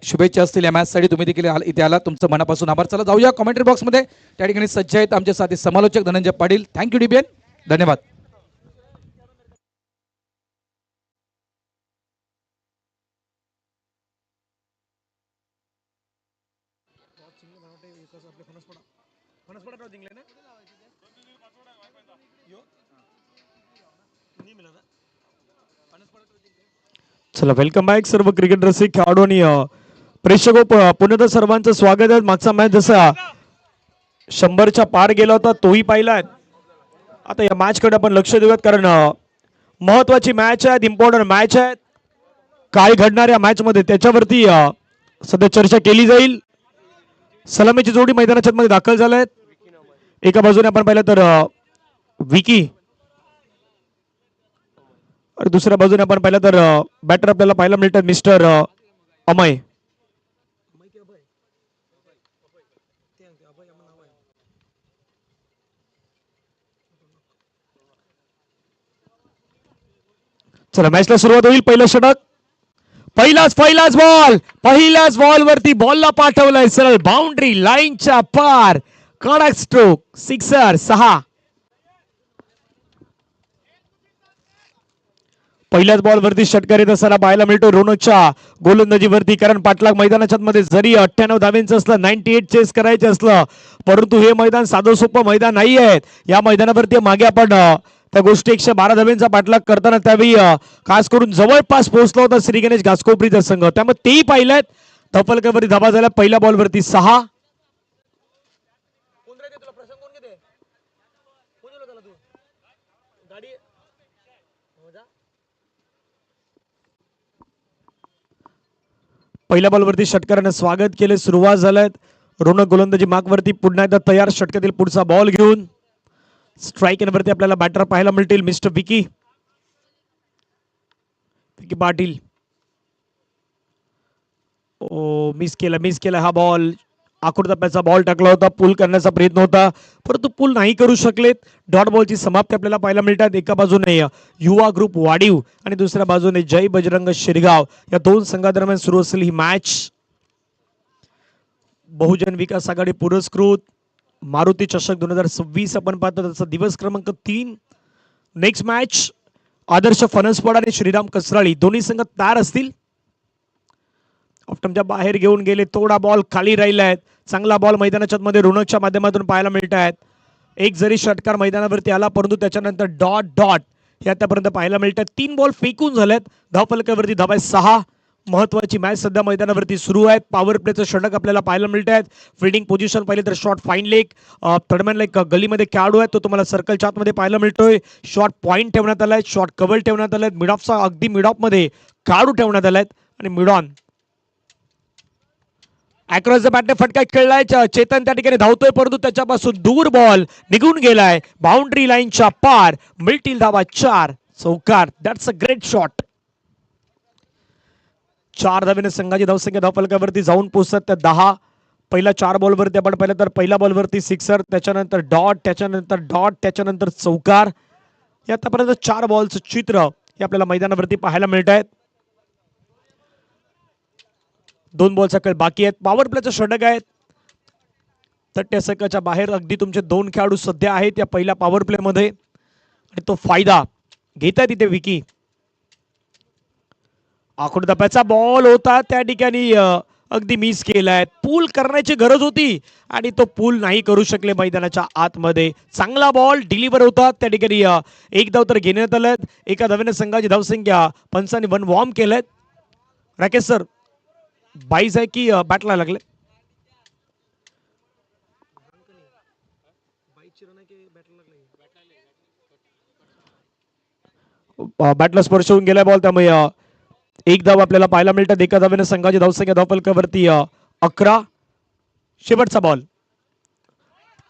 A: शुभेच्छा असतील या मॅचसाठी. तुम्ही देखील इथे आला, तुमचं मनापासून आभार. चला जाऊया कॉमेंट्री बॉक्समध्ये. त्या ठिकाणी सज्ज आहेत आमचे साथी समालोचक धनंजय पाटील. थँक्यू DBN, धन्यवाद.
H: चला वेलकम बॅक सर्व क्रिकेट रसिक खेळाडू आणि प्रेक्षक पुन्हा सर्वांचं स्वागत आहे. मागचा मॅच जसा 100च्या पार गेला होता तोही पाहिलाय. आता या मॅच कडे आपण लक्ष देऊयात कारण महत्वाची मॅच आहे, इम्पॉर्टंट मॅच आहे. काय घडणार या मॅच मध्ये त्याच्यावरती सध्या चर्चा केली जाईल. सलामीची जोडी मैदानाच्या मध्ये दाखल झाल्यात. एका बाजूने आपण पाहिलं तर विकी आणि दुसऱ्या बाजूने आपण पाहिलं तर बॅटर आपल्याला पाहायला मिळतात मिस्टर अमय. चला मॅचला सुरुवात होईल. पहिलं षटक, पहिल्याच बॉल वरती बॉलला पाठवलाय सरळ बाउंड्री लाईनच्या पार. कडक स्ट्रोक, सिक्सर, 6. पहिल्याच बॉल वरती षटकार येत असताना पाहायला मिळतो रोनकच्या गोलंदाजीवरती. कारण पाटलाग मैदानाच्या मध्ये जरी 98 धावेंचं असलं, 98 चेस करायचे असलं, परंतु हे मैदान साधं सोपं मैदान नाही आहे. या मैदानावरती मागे आपण त्या गोष्टी 112 धावेंचा पाठलाग करताना त्यावेळी खास करून जवळपास पोहोचला होता श्री गणेश घासकोपरीचा संघ. त्यामुळे तेही पाहिलेत. धपलकावरती धाबा झाल्या पहिल्या बॉलवरती 6. पहिल्या बॉलवरती षटकाराने स्वागत केले. सुरुवात झाल्यात. रोनक गोलंदाजी मागवरती पुन्हा एकदा तयार. षटकातील पुढचा बॉल घेऊन स्ट्राईक वरती आपल्याला बॅटर पाहायला मिळतील मिस्टर विकी पाटील. ओ मिस केला हा बॉल. आखूड टप्प्याचा बॉल टाकला होता. पूल करण्याचा प्रयत्न होता परंतु पूल नाही करू शकलेत. डॉट बॉलची समाप्ती आपल्याला पाहायला मिळतात. एका बाजूने युवा ग्रुप वाडीव आणि दुसऱ्या बाजूने जय बजरंग शिरगाव या दोन संघादरम्यान सुरू असलेली ही मॅच. बहुजन विकास आघाडी पुरस्कृत मारुती चषक 2026 आपण पाहतो त्याचा दिवस क्रमांक 3. नेक्स्ट मॅच आदर्श फणसपाड आणि श्रीराम कसराळी दोन्ही संघ तयार असतील. ऑप्टमच्या बाहेर घेऊन गेले. थोडा बॉल खाली राहिलाय. चांगला बॉल मैदानाच्या मध्ये रोनकच्या माध्यमातून पाहायला मिळत आहेत. एक जरी षटकार मैदानावरती आला परंतु त्याच्यानंतर डॉट हे आतापर्यंत पाहायला मिळतात. 3 बॉल फेकून झालेत. धावफलकावरती धावा 6. महत्वाची मॅच सध्या मैदानावरती सुरू आहे. पॉवर प्लेचं षटक आपल्याला पाहायला मिळत आहेत. फिल्डिंग पोझिशन पाहिले तर शॉर्ट फाईन लेग थर्डमॅनला एक गलीमध्ये खेळाडू आहे तो तुम्हाला सर्कलच्या आतमध्ये पाहायला मिळतोय. शॉर्ट पॉईंट ठेवण्यात आलाय. शॉर्ट कव्हर ठेवण्यात आलाय. मिड ऑफचा अगदी मिड ऑफ मध्ये खेळाडू ठेवण्यात आलाय आणि मिड ऑन अक्रॉस द बॅटने फटका खेळलाय चेतन त्या ठिकाणी धावतोय परंतु त्याच्यापासून दूर बॉल निघून गेलाय बाउंड्री लाईनच्या पार. मिळतील धावा 4. चौकार. That's a great shot. 4 धावेने संघाची धावसंख्या धावफलकावरती जाऊन पोहोचतात त्या 10. पहिल्या 4 बॉलवरती आपण पाहिलं तर पहिल्या बॉलवरती सिक्सर, त्याच्यानंतर डॉट, त्याच्यानंतर डॉट, त्याच्यानंतर चौकार. या आतापर्यंत 4 बॉलचं चित्र हे आपल्याला मैदानावरती पाहायला मिळत आहेत. 2 बॉलचा खेळ बाकी आहेत. पॉवर प्लेचं षटक आहेत. 30 षटकाच्या बाहेर अगदी तुमचे 2 खेळाडू सध्या आहेत या पहिल्या पॉवर प्ले मध्ये आणि तो फायदा घेत आहे तिथे विकी. आखूड दप्याचा बॉल होता त्या ठिकाणी अगदी मिस केलाय. पूल करण्याची गरज होती आणि तो पूल नाही करू शकले मैदानाच्या आतमध्ये. चांगला बॉल डिलिव्हर होता त्या ठिकाणी. एक धाव तर घेण्यात आलं. एका धावेने संघाची धावसंख्या पंचांनी 1 वॉर्म केलेत. राकेश सर बाईज आहे की बॅटला लागले? बॅटला स्पर्श होऊन गेलाय बॉल, त्यामुळे एक धाव आपल्याला पाहायला मिळतात. एका धावेने संघाची धावसंख्या धावफलकावरती 11. शेवटचा बॉल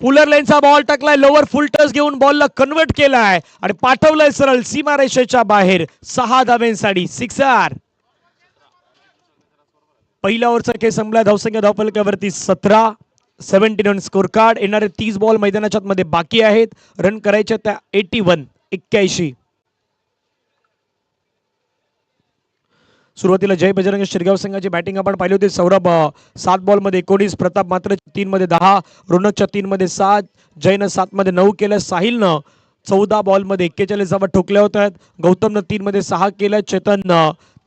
H: पुलर लेनचा बॉल टाकलाय लोवर फुल टच घेऊन बॉलला कन्वर्ट केलाय आणि पाठवलाय सरळ सीमारेषेच्या बाहेर. 6 धावेंसाठी सिक्सर. पहिल्या ओव्हरचा खेळ संपला. धावसंख्या धावफलकावरती 17. 17 रन स्कोर कार्ड. येणारे 30 बॉल मैदानाच्या मध्ये बाकी आहेत. रन करायचे त्या 81. 81. सुरुवातीला जय बजरंग शिरगाव संघाची बॅटिंग आपण पाहिली होती. सौरभ 7 बॉल मध्ये 19, प्रताप मात्र 3 मध्ये 10, रोनकच्या 3 मध्ये 7, जयनं 7 मध्ये 9 केलं, साहिलनं 14 बॉल मध्ये 41 धावा ठोकल्या होत्या. गौतमनं 3 मध्ये 6 केल्या. चेतन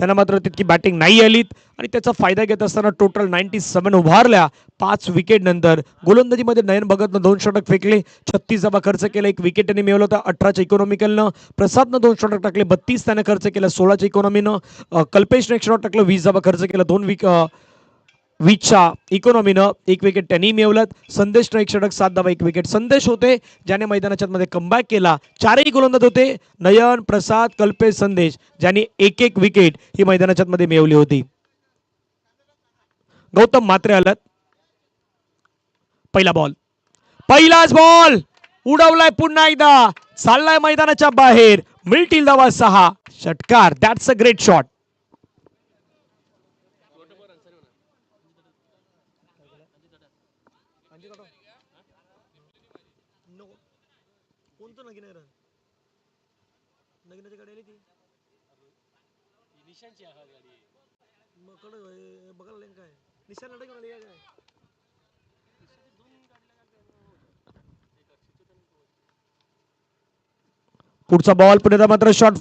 H: त्यांना मात्र तितकी बॅटिंग नाही आलीत आणि त्याचा फायदा घेत असताना टोटल 97 उभारल्या 5 विकेट नंतर. गोलंदाजीमध्ये नयन भगतनं 2 षटक फेकले, 36 धावा खर्च केला, 1 विकेट त्यांनी मिळवलं होतं. 18च्या इकॉनॉमिकलनं. प्रसादनं 2 षटक टाकले, 32 त्याने खर्च केला. 16च्या इकॉनॉमीनं. कल्पेशने 1 षटक टाकलं, 20 धावा खर्च केला. 20च्या इकॉनॉमीनं 1 विकेट त्यांनी मिळवलं. संदेशनं 1 षटक, 7 धावा, 1 विकेट. संदेश होते ज्याने मैदानाच्या मध्ये कमबॅक केला. 4ही गोलंदाज होते, नयन, प्रसाद, कल्पेश, संदेश, ज्यांनी 1-1 विकेट ही मैदानाच्या मध्ये मिळवली होती. गौतम मात्रे आलात. पहिला बॉल, पहिलाच बॉल उडवलाय पुन्हा एकदा, चाललाय मैदानाच्या बाहेर. मिळतील धावा 6. षटकार. That's a great shot. पुढचा बॉल पुण्याचा मात्र शॉट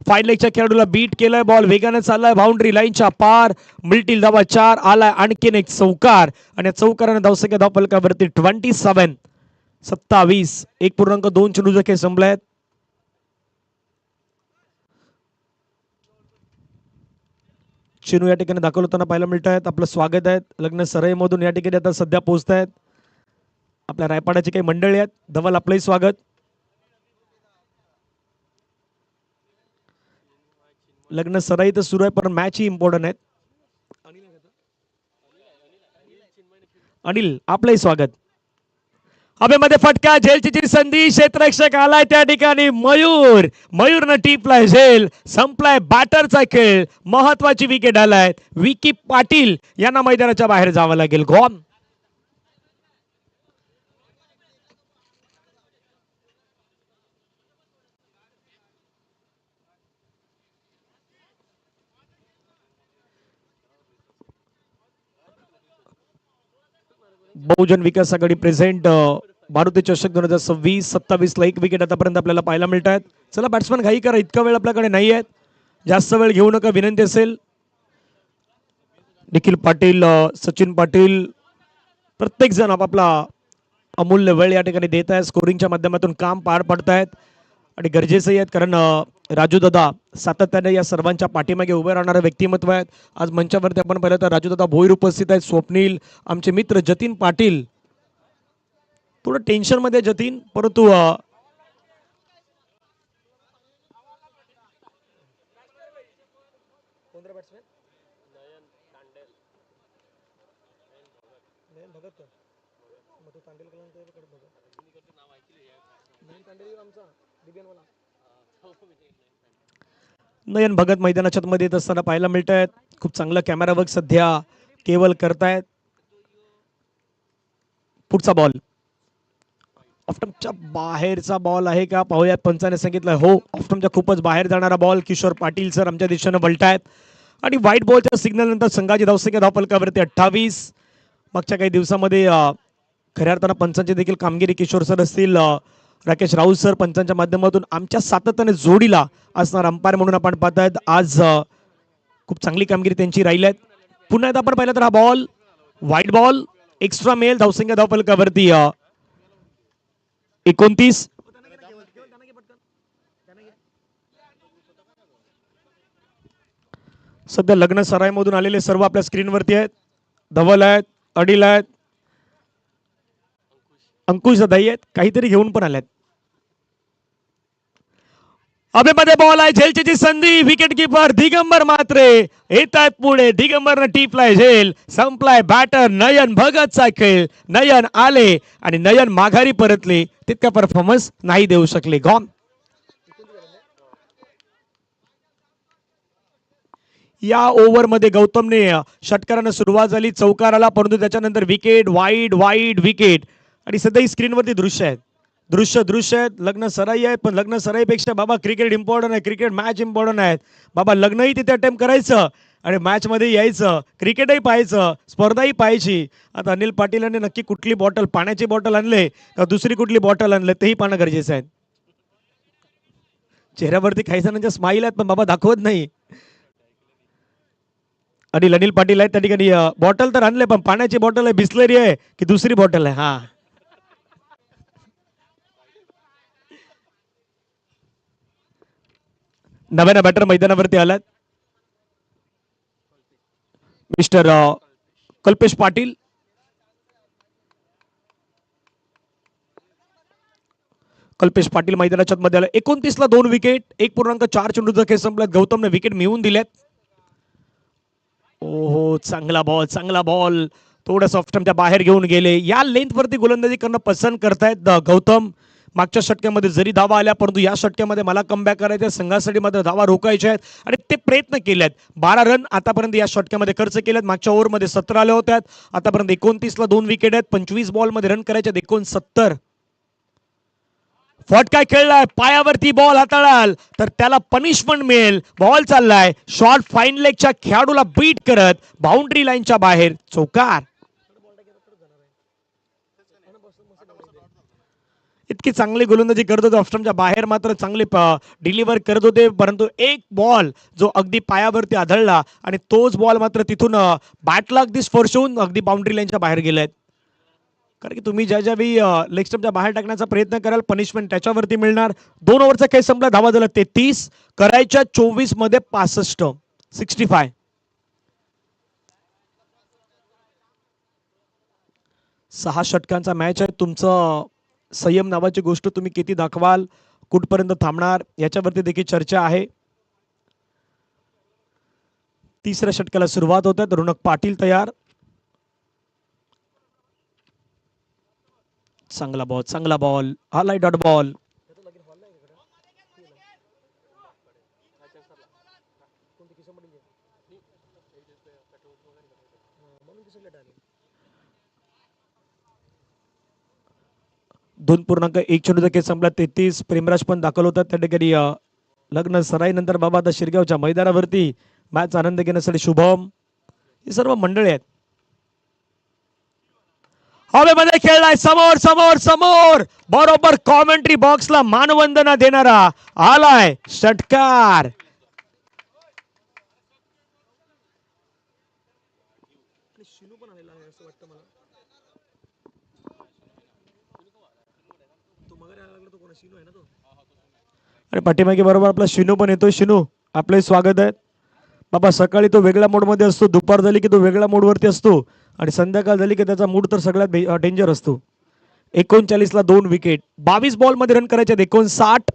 H: फाईन लेगच्या खेळाडूला बीट केलाय. बॉल वेगाने चाललाय बाउंड्री लाईनच्या पार. मिळतील धावा 4. आलाय आणखीन एक चौकार आणि चौकाराने धावसंख्या धावफलकावरती 27. 27. 1.2 चेंडूचा खेळ संपलाय. चिनू या ठिकाणी दाखल होताना पाहायला मिळत आहेत. आपलं स्वागत आहे. लग्न सरई मधून या ठिकाणी आता सध्या पोहोचत आहेत. आपल्या रायपाडाची काही मंडळी आहेत. धवल आपलंही स्वागत. लग्न सराई तर सुरू आहे पण मॅच ही इम्पॉर्टंट आहेत. अनिल आपलंही स्वागत. हवेमध्ये फटका, झेलची संधी, क्षेत्ररक्षक आलाय त्या ठिकाणी. मयूरनं टिपलाय झेल. संपलाय बॅटरचा खेळ. महत्वाची विकेट आलाय. विकी पाटील यांना मैदानाच्या बाहेर जावं लागेल. गॉन. बहुजन विकास आघाडी प्रेझेंट मारुती चषक 2026. 27 ला 1 विकेट आतापर्यंत आपल्याला पाहायला मिळत आहेत. चला बॅट्समन घाई करा, इतका वेळ आपल्याकडे नाही आहे. जास्त वेळ घेऊ नका विनंती असेल. निखिल पाटील, सचिन पाटील, प्रत्येक जण आपापला अमूल्य वेळ या ठिकाणी देत आहे. स्कोरिंगच्या माध्यमातून काम पार पडतायत आणि गरजेचंही आहेत कारण राजू दादा सातत्याने या सर्वांच्या पाठीमागे उभे राहणारे व्यक्तिमत्व आहेत. आज मंचावरती आपण पाहिलं तर राजू दादा भोईर उपस्थित आहेत. स्वप्नील, आमचे मित्र जतीन पाटील. थोडं टेन्शन मध्ये जतीन, परंतु नयन भगत मैदानाच्या मध्ये येत असताना पाहायला मिळत आहेत. खूप चांगलं कॅमेरा वर्क सध्या केवल करतायत. पुढचा बॉल ऑफस्टंपच्या बाहेरचा बॉल आहे का पाहूयात. पंचाने सांगितलं हो ऑफस्टंपच्या खूपच बाहेर जाणारा बॉल. किशोर पाटील सर आमच्या दिशेने वळतायत आणि व्हाईट बॉलच्या सिग्नल नंतर संघाची धावसंख्या धावफलकावरती 28. मागच्या काही दिवसामध्ये खऱ्या अर्थानं पंचांची देखील कामगिरी किशोर सर असतील, राकेश राऊत सर पंचांच्या माध्यमातून आमच्या सातत्याने जोडीला असणार अंपायर म्हणून आपण पाहतायत. आज खूप चांगली कामगिरी त्यांची राहिली आहे. पुन्हा एकदा आपण पाहिलं तर हा बॉल व्हाईट बॉल एक्स्ट्रा मेल. धावसंख्या धावफलकावरती 29. सध्या लग्न सराईमधून आलेले सर्व आपल्या स्क्रीनवरती आहेत. धवल आहेत, अडील आहेत, अंकुश दाई आहेत, काहीतरी घेऊन पण आल्यात. अभेमध्ये बॉल आहे. झेलची संधी. विकेट किपर दिगंबर मात्रे येत आहेत पुढे. दिगंबरनं टिपलाय झेल. संपलाय बॅटर नयन भगतचा खेळ. नयन आले आणि नयन माघारी परतले. तितका परफॉर्मन्स नाही देऊ शकले. गॉन. या ओव्हरमध्ये गौतमने षटकारानं सुरुवात झाली. चौकार आला परंतु त्याच्यानंतर विकेट. Wide wide wicket. आणि सध्या ही स्क्रीनवरती दृश्य आहेत. दृश्य आहेत. लग्न सराई आहेत पण लग्न सराईपेक्षा बाबा क्रिकेट इम्पॉर्टंट आहे. क्रिकेट मॅच इम्पॉर्टंट आहेत बाबा. लग्नही तिथे अटेम्प्ट करायचं आणि मॅच मध्ये यायचं. क्रिकेटही पाहायचं, स्पर्धाही पाहायची. आता अनिल पाटील यांनी नक्की कुठली बॉटल, पाण्याची बॉटल आणले का दुसरी कुठली बॉटल आणले तेही पाहणं गरजेचं आहे. चेहऱ्यावरती काही जणांच्या स्माईल आहेत पण बाबा दाखवत नाही. आणि अनिल पाटील आहेत त्या ठिकाणी बॉटल तर आणले पण पाण्याची बॉटल आहे, बिस्लरी आहे की दुसरी बॉटल आहे. हा नव्यानं बॅटर मैदानावरती आलात मिस्टर कल्पेश पाटील. कल्पेश पाटील मैदानाच्या मध्ये आला. 29 ला 2 विकेट. 1.4 चेंडूचा खेळ संपलात. गौतमने विकेट मिळवून दिल्यात. ओहो चांगला बॉल, चांगला बॉल. थोडं ऑफस्टंपच्या बाहेर घेऊन गेले. या लेंथ वरती गोलंदाजी करणं पसंत करतायत गौतम. मागच्या षटक्यामध्ये जरी धावा आल्या परंतु या षटक्यामध्ये मला कमबॅक करायचं, संघासाठी मात्र धावा रोखायच्या आहेत आणि ते प्रयत्न केलेत. 12 रन आतापर्यंत या षटक्यामध्ये खर्च केलेत. मागच्या ओव्हरमध्ये 17 आले होत्या. आतापर्यंत 29 ला 2 विकेट आहेत. 25 बॉल मध्ये रन करायचे 69. फटका खेळलाय, पायावरती बॉल हाताळाल तर त्याला पनिशमेंट मिळेल. बॉल चाललाय शॉर्ट फाईन लेगच्या खेळाडूला बीट करत बाउंड्री लाईनच्या बाहेर. चौकार. इतकी चांगली गोलंदाजी करत होते. ऑफस्टंपच्या बाहेर मात्र चांगले डिलिव्हर करत होते परंतु एक बॉल जो अगदी पायावरती आदळला आणि तोच बॉल मात्र तिथून बॅटला अगदी स्पर्श होऊन अगदी बाउंड्री लाईनच्या बाहेर गेलेत. कारण की तुम्ही ज्या ज्यावेळी लेग स्टंपच्या बाहेर टाकण्याचा प्रयत्न कराल पनिशमेंट त्याच्यावरती मिळणार. 2 ओव्हरचा खेळ संपला. धावा झाला 33. करायच्या 24 मध्ये 65. 65. 6 षटकांचा मॅच आहे. तुमचं संयम नावाची गोष्ट तुम्ही किती दाखवाल, कुठपर्यंत थांबणार याच्यावरती देखील चर्चा आहे. 3ऱ्या षटकाला सुरुवात होते. रोनक पाटील तयार. चांगला बॉल, चांगला बॉल. हा लाईट डॉट बॉल. दोन पूर्णांक 1 चेंडूचा खेळ संपला. 33. प्रेमराज पण दाखल होतात त्या ठिकाणी. लग्न सराई नंतर बाबा आता शिरगावच्या मैदानावरती मॅच आनंद घेण्यासाठी शुभम हे सर्व मंडळी आहेत. हवेमध्ये खेळलाय. समोर समोर समोर बरोबर कॉमेंट्री बॉक्सला मानवंदना देणारा आलाय षटकार. आणि पाठीमागे बरोबर आपला शिनू पण येतोय. शिनू आपलं स्वागत आहे बाबा. सकाळी तो वेगळ्या मोडमध्ये असतो, दुपार झाली की तो वेगळ्या मोडवरती असतो आणि संध्याकाळ झाली की त्याचा मूड तर सगळ्यात डेंजर असतो. 39 ला 2 विकेट. 22 बॉल मध्ये रन करायचे 59.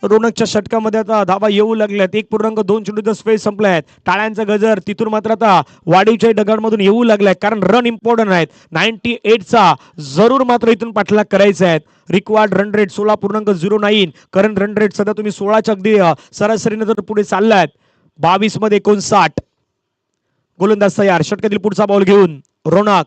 H: रोनकच्या षटकामध्ये आता धावा येऊ लागल्यात. 1.2 चेंडूचा स्पेस संपलाय. टाळ्यांचा गजर तिथून मात्र आता वाढीवच्या ढगांमधून येऊ लागलाय, कारण रन इम्पॉर्टंट आहेत. 98चा जरूर मात्र इथून पाठलाग करायचा आहे. Required run rate 16.09. Current run rate सध्या तुम्ही 16च्या अगदी सरासरीने जर पुढे चाललात. 22 मध्ये 59. गोलंदाज तयार. षटकातील पुढचा बॉल घेऊन रोनक.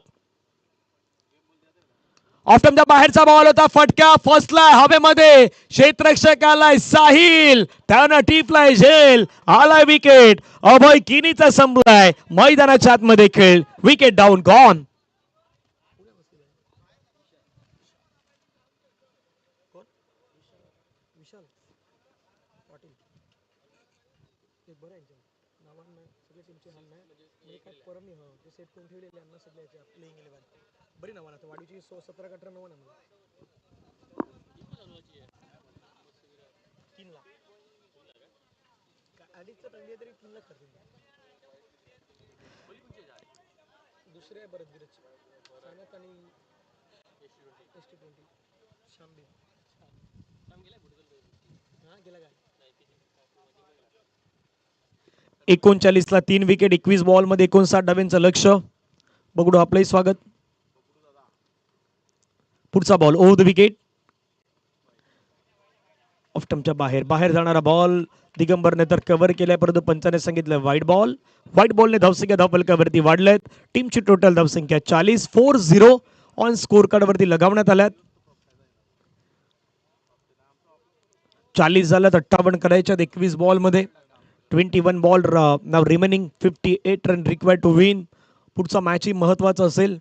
H: ऑफ्टमच्या बाहेरचा बॉल होता. फटका फसलाय हवेमध्ये. क्षेत्ररक्षक आलाय साहिल, त्यानं टिपलाय झेल. आलाय विकेट. अभय किनीचा संपलाय. मैदानाच्या आतमध्ये खेळ. Wicket down gone. ला 3 विकेट. 21 बॉल मध्ये 59 धावांचं लक्ष. बघू आपलंही स्वागत. पुढचा बॉल ओव्हर द विकेट. ऑफ्टमच्या बाहेर जाणारा बॉल दिगंबरने तर कव्हर केलाय, परंतु पंचाने सांगितलं व्हाईट बॉल. व्हाईट बॉलने धावसंख्या धावफलकावरती वाढल्यात. टीमची टोटल धावसंख्या 40. 4-0 ऑन स्कोर कार्ड वरती लगावण्यात आल्यात. 40 झाल्यात. 58 करायच्यात 21 बॉल मध्ये. 21 बॉल नाव remaining. 58 run required to win. पुढचा मॅचही महत्वाचा असेल.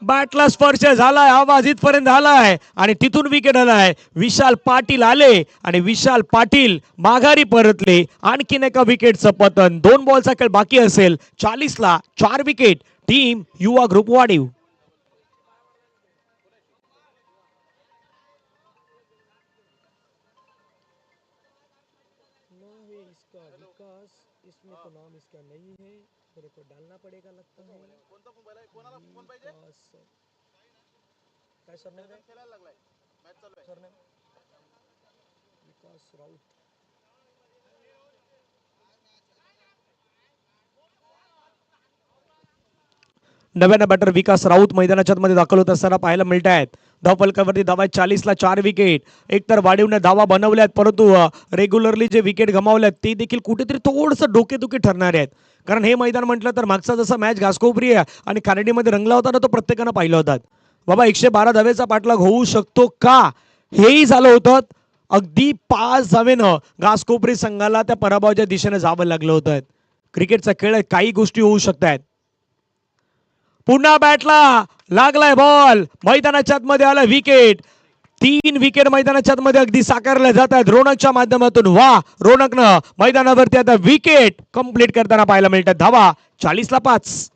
H: बॅटला स्पर्श झालाय. आवाज इथपर्यंत झालाय आणि तिथून विकेट आलाय. विशाल पाटील आले आणि विशाल पाटील माघारी परतले. आणखीन एका विकेटचं पतन. 2 बॉलचा खेळ बाकी असेल. 40 ला 4 विकेट. टीम युवा ग्रुप वाढीव. नव्यानं बॅटर विकास राऊत मैदानाच्या मध्ये दाखल होत असताना पाहायला मिळत आहेत. धावफलकावरती धावा 40 ला 4 विकेट. एकतर वाढीवने धावा बनवल्यात, परंतु रेग्युलरली जे विकेट गमावल्यात ते देखील कुठेतरी थोडंसं डोकेदुखी ठरणार आहेत. कारण हे मैदान म्हटलं तर मागचा जसा मॅच घासकोपरी आणि खारेडीमध्ये रंगला होता ना, तो प्रत्येकानं पाहिलं होता. बाबा 112 धावेचा पाठलाग होऊ शकतो का, हेही झालं होतं. अगदी 5 धावेनं घासकोपरी संघाला त्या पराभवाच्या दिशेने जावं लागलं होतं. क्रिकेटचा खेळ आहे, काही गोष्टी होऊ शकतात. पुन्हा बॅटला लागलाय बॉल. मैदानाच्या आतमध्ये आला विकेट. 3 विकेट मैदानाच्या आतमध्ये अगदी साकारल्या जात आहेत रोनकच्या माध्यमातून. वा, रोनकनं मैदानावरती आता विकेट कंप्लीट करताना पाहायला मिळतात. धावा 40 ला 5.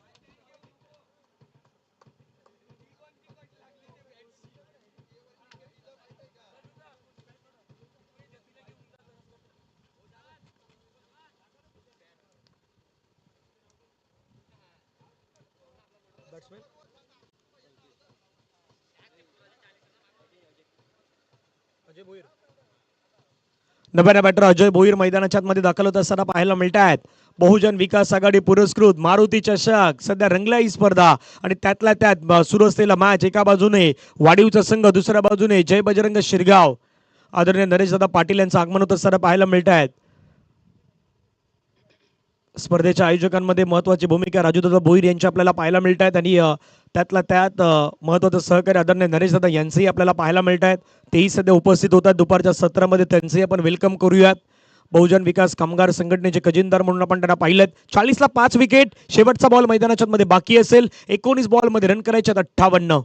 H: नव्यानं बॅटर अजय भोईर मैदानाच्या मध्ये दाखल होत असताना पाहायला मिळत आहेत. बहुजन विकास आघाडी पुरस्कृत मारुती चषक सध्या रंगल्या ही स्पर्धा आणि त्यातल्या त्यात सुरू असलेला मॅच. एका बाजूने वाढीवचा संघ, दुसऱ्या बाजूने जय बजरंग शिरगाव. आदरणीय नरेशदादा पाटील यांचं आगमन होत असताना पाहायला मिळत आहेत. स्पर्धेच्या आयोजकांमध्ये महत्वाची भूमिका राजूदादा भोईर यांची आपल्याला पाहायला मिळत आहेत आणि त्यातल्या त्यात महत्वाचं सहकार्य आदरणीय नरेशदादा यांचंही आपल्याला पाहायला मिळत आहेत. तेही सध्या उपस्थित होतात दुपारच्या सत्रामध्ये. त्यांचंही आपण वेलकम करूयात. बहुजन विकास कामगार संघटनेचे खजिनदार म्हणून आपण त्यांना पाहिलेत. 40 ला 5 विकेट. शेवटचा बॉल मैदानाच्या मध्ये बाकी असेल. 19 बॉल मध्ये रन करायचे 58.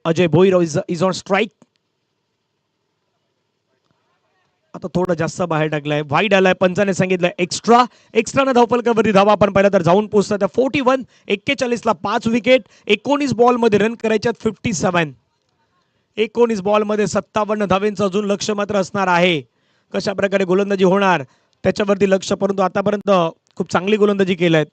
H: Ajay Bhoir is on strike. आता थोडं जास्त बाहेर टाकलाय. वाईड आलाय. पंचाने सांगितलं एक्स्ट्रानं धावफलकावरती धावा आपण पाहिला तर जाऊन पोहोचतात 41. 41 ला 5 विकेट. 19 बॉल मध्ये रन करायच्यात 57. 19 बॉल मध्ये 57 धावेंचं अजून लक्ष मात्र असणार आहे. कशा प्रकारे गोलंदाजी होणार त्याच्यावरती लक्ष, परंतु आतापर्यंत खूप चांगली गोलंदाजी केली आहे.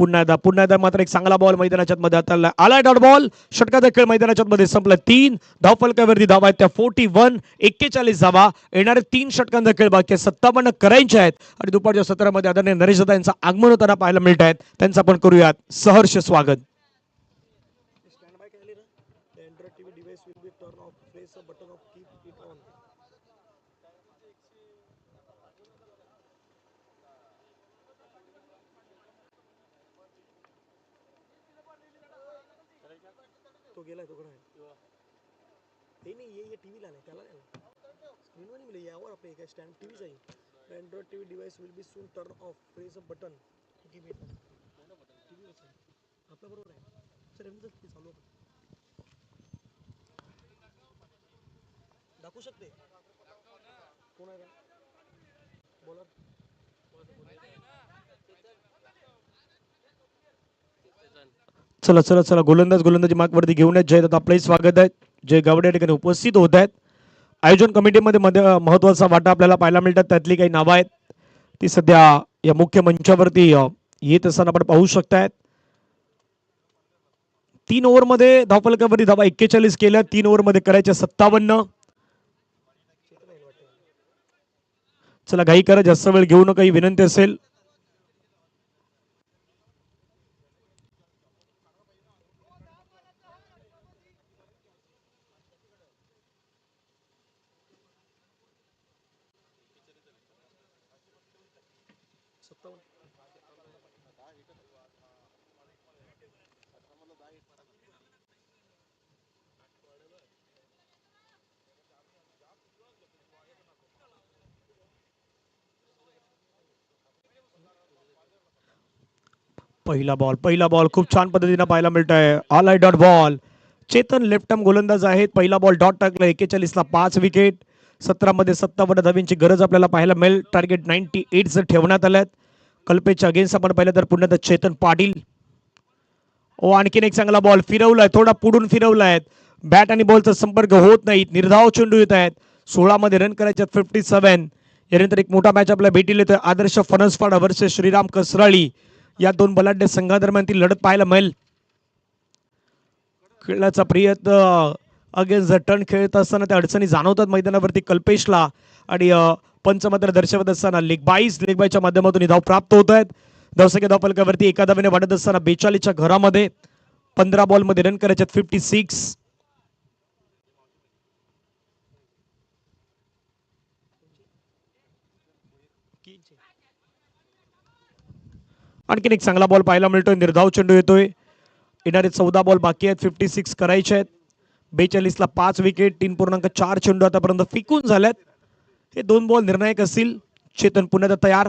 H: पुन्हा एकदा मात्र एक चांगला बॉल मैदानाच्या मध्ये आता आलाय डॉट बॉल. षटकाचा खेळ मैदानाच्या मध्ये संपला. 3 धावफलकावरती धावा आहेत त्या 41. 41 धावा. येणारे 3 षटकांचा खेळ बाकी आहे. 57 करायचे आहेत आणि दुपारच्या सत्रामध्ये आदरणीय नरेश दादा यांचं आगमन होताना पाहायला मिळत आहेत. त्यांचं आपण करूयात सहर्ष स्वागत.
K: तो गेलाय तो कडे नाही ये टीव्ही ला त्याला स्क्रीनवर नाही मिळेल यावर आपले काय स्टँड टीव्हीच आहे. Android TV device will be soon turn off press a button TV टीव्हीच आहे आपल्या बरोबर आहे सर एवढं ते चालू दाखवू शकते कोण आहे बोला.
H: चला चला चला गोलंदाजी मार्कवरती घेऊन येत जय आपलंही स्वागत आहे. जय गावडे या ठिकाणी उपस्थित होत आहेत. आयोजन कमिटीमध्ये महत्वाचा वाटा आपल्याला पाहायला मिळतात. त्यातली काही नावं आहेत ती सध्या या मुख्य मंचावरती येत असताना आपण पाहू शकतायत. 3 ओव्हरमध्ये धावफलकावरती धावा 41 केल्या. 3 ओव्हरमध्ये करायच्या 57. चला घाई करा जास्त वेळ घेऊ नका ही विनंती असेल. पहिला बॉल खूप छान पद्धतीने पाहायला मिळत आहे. All I dot ball. Chetan left arm गोलंदाज आहेत. पहिला बॉल डॉट टाकला. 41 ला 5 विकेट. 17 मध्ये 57 धावींची गरज आपल्याला पाहायला मिळेल. टार्गेट 98 ठेवण्यात आल्यात. कल्पेच्या अगेन्स्ट आपण पाहिलं तर पुन्हा चेतन पाटील. ओ आणखीन एक चांगला बॉल फिरवलाय. थोडा पुढून फिरवलाय. बॅट आणि बॉलचा संपर्क होत नाही. निर्धाव चेंडू येत आहेत. 16 मध्ये रन करायचे 57. यानंतर एक मोठा मॅच आपल्या भेटीला येतोय. आदर्श फणसपाडा वर्सेस श्रीराम कसराळी या 2 बलाढ्य संघादरम्यान ती लढत पाहायला मिळेल. खेळण्याचा प्रयत्न अगेन्स्ट द टर्न खेळत असताना त्या अडचणी जाणवतात मैदानावरती कल्पेशला आणि पंच मात्र दर्शवत असताना लेग बायच्या माध्यमातून धाव प्राप्त होत आहेत. धावसंख्या धावफलकावरती एका धावेने वाढत असताना 42च्या घरामध्ये 15 बॉलमध्ये रन करायचे 56. आणखीन एक चांगला बॉल पाहायला मिळतोय. निर्धाव चेंडू येतोय. येणारे 14 बॉल बाकी आहेत. 56 करायचे आहेत. 42 ला 5 विकेट. 3.4 चेंडू आतापर्यंत फिकून झाल्यात. हे 2 बॉल निर्णायक असतील. चेतन पुन्हा तयार.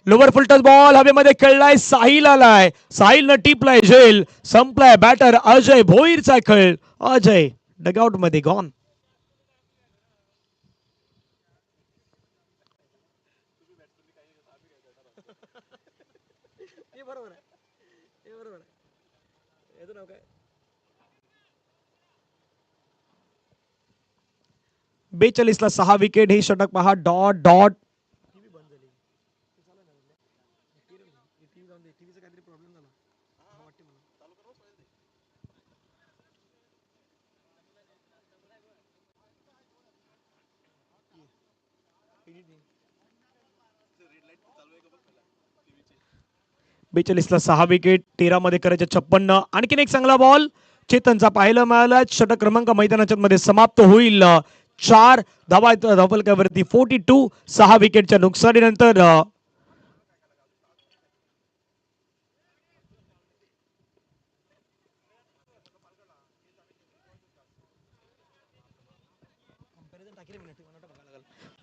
H: लोवर फुलटस बॉल हवेमध्ये खेळलाय. साहिल आलाय. साहिलनं टिपलाय झेल. संपलाय. बॅटर अजय भोईरचा खेळ. अजय डगआउट मध्ये गॉन.
K: बरोबर आहे.
H: 42 ला 6 विकेट. हे षटक पहा. Dot dot. ला 6 विकेट. 13 मध्ये करायचे 56. आणखीन एक चांगला बॉल चेतनचा पाहायला मिळाला. षटक क्रमांक मैदानाच्या मध्ये समाप्त होईल. 4 धावा धावफलकावरती 42. 6 विकेटच्या नुकसानीनंतर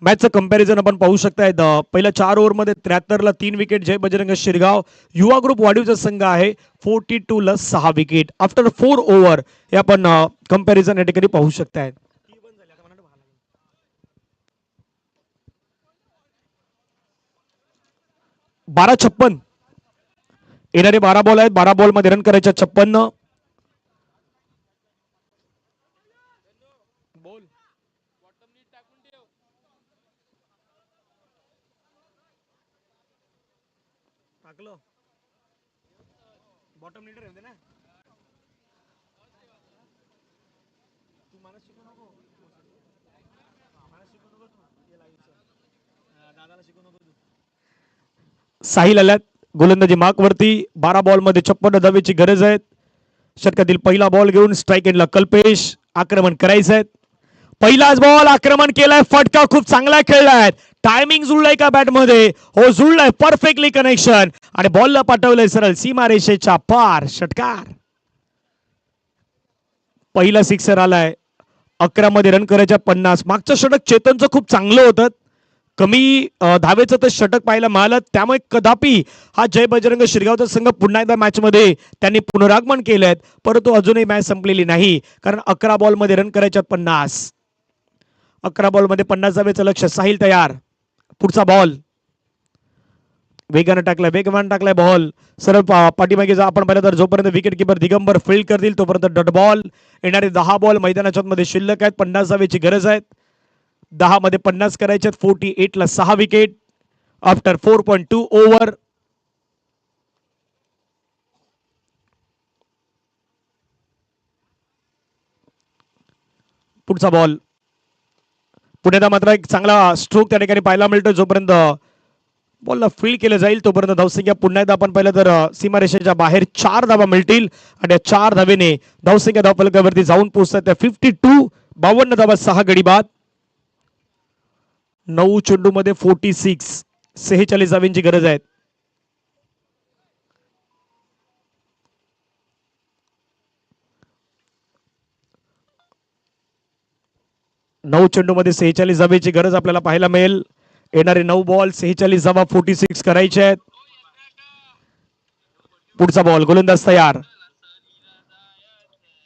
H: मॅचचं कंपॅरिझन आपण पाहू शकताय. पहिल्या 4 ओव्हरमध्ये 73 ला 3 विकेट जय बजरंग शिरगाव. युवा ग्रुप वाढीवचा संघ आहे. 42 ला 6 विकेट आफ्टर 4 ओव्हर. हे आपण कंपॅरिझन या ठिकाणी पाहू शकताय. 12-56. येणारे 12 बॉल आहेत. 12 बॉल मध्ये रन करायच्या 56.
K: बॉटम लीडर आहे ना तू मला शिकू नको मला शिकू नको तू हे लाईव्हचं दादाला शिकू नको तू
H: साहिल आल्यात गोलंदाजी मार्क वरती 12 बॉल मध्ये 56 धावेची गरज आहे. षटकातील पहिला बॉल घेऊन स्ट्राईक एंडला कल्पेश आक्रमण करायचं आहे. पहिलाच बॉल आक्रमण केलाय फटका खूप चांगला खेळलाय. टायमिंग जुळलाय का बॅट मध्ये हो जुळलाय परफेक्टली कनेक्शन आणि बॉलला पाठवलंय सरळ सीमारेषेच्या पार षटकार. पहिला सिक्सर आलाय 11 मध्ये रन करायच्या 50. मागचं षटक चेतनचं खूप चांगलं होतं कमी धावेचं तर षटक पाहायला मिळालं त्यामुळे कदापि हा जय बजरंग शिरगावचा संघ पुन्हा एकदा मॅच मध्ये त्यांनी पुनरागमन केलंय परंतु अजूनही मॅच संपलेली नाही कारण 11 बॉल मध्ये रन करायच्या 50. 11 बॉल मध्ये 50 धावेचं लक्ष. साहिल तयार. पुढचा बॉल वेगानं टाकलाय बॉल सरळ पाठीमागे जा. आपण पाहिलं तर जोपर्यंत विकेट किपर दिगंबर फील्ड करतील तोपर्यंत डॉट बॉल. येणारे 10 बॉल मैदानाच्या मध्ये शिल्लक आहेत. 50 धावेची गरज आहे. 10 मध्ये 50 करायचे. 48 ला 6 विकेट आफ्टर 4.2 ओव्हर. पुढचा बॉल पुण्याला मात्र एक चांगला स्ट्रोक त्या ठिकाणी पाहायला मिळतो. जोपर्यंत बॉलला फील्ड केलं जाईल तोपर्यंत धावसंख्या पुन्हा एकदा आपण पाहिलं तर सीमारेषेच्या बाहेर 4 धावा मिळतील आणि या 4 धावेने धावसंख्या धावफलकावरती जाऊन पोहोचतात त्या 52. 52 धावा 6 गडी बाद. 9 चेंडू मध्ये 46. 46 धावांची गरज आहे. नऊ चेंडू मध्ये 46 धावेची गरज आपल्याला पाहायला मिळेल. येणारे 9 बॉल 46 धावा 46 करायचे आहेत. पुढचा बॉल गोलंदाज तयार.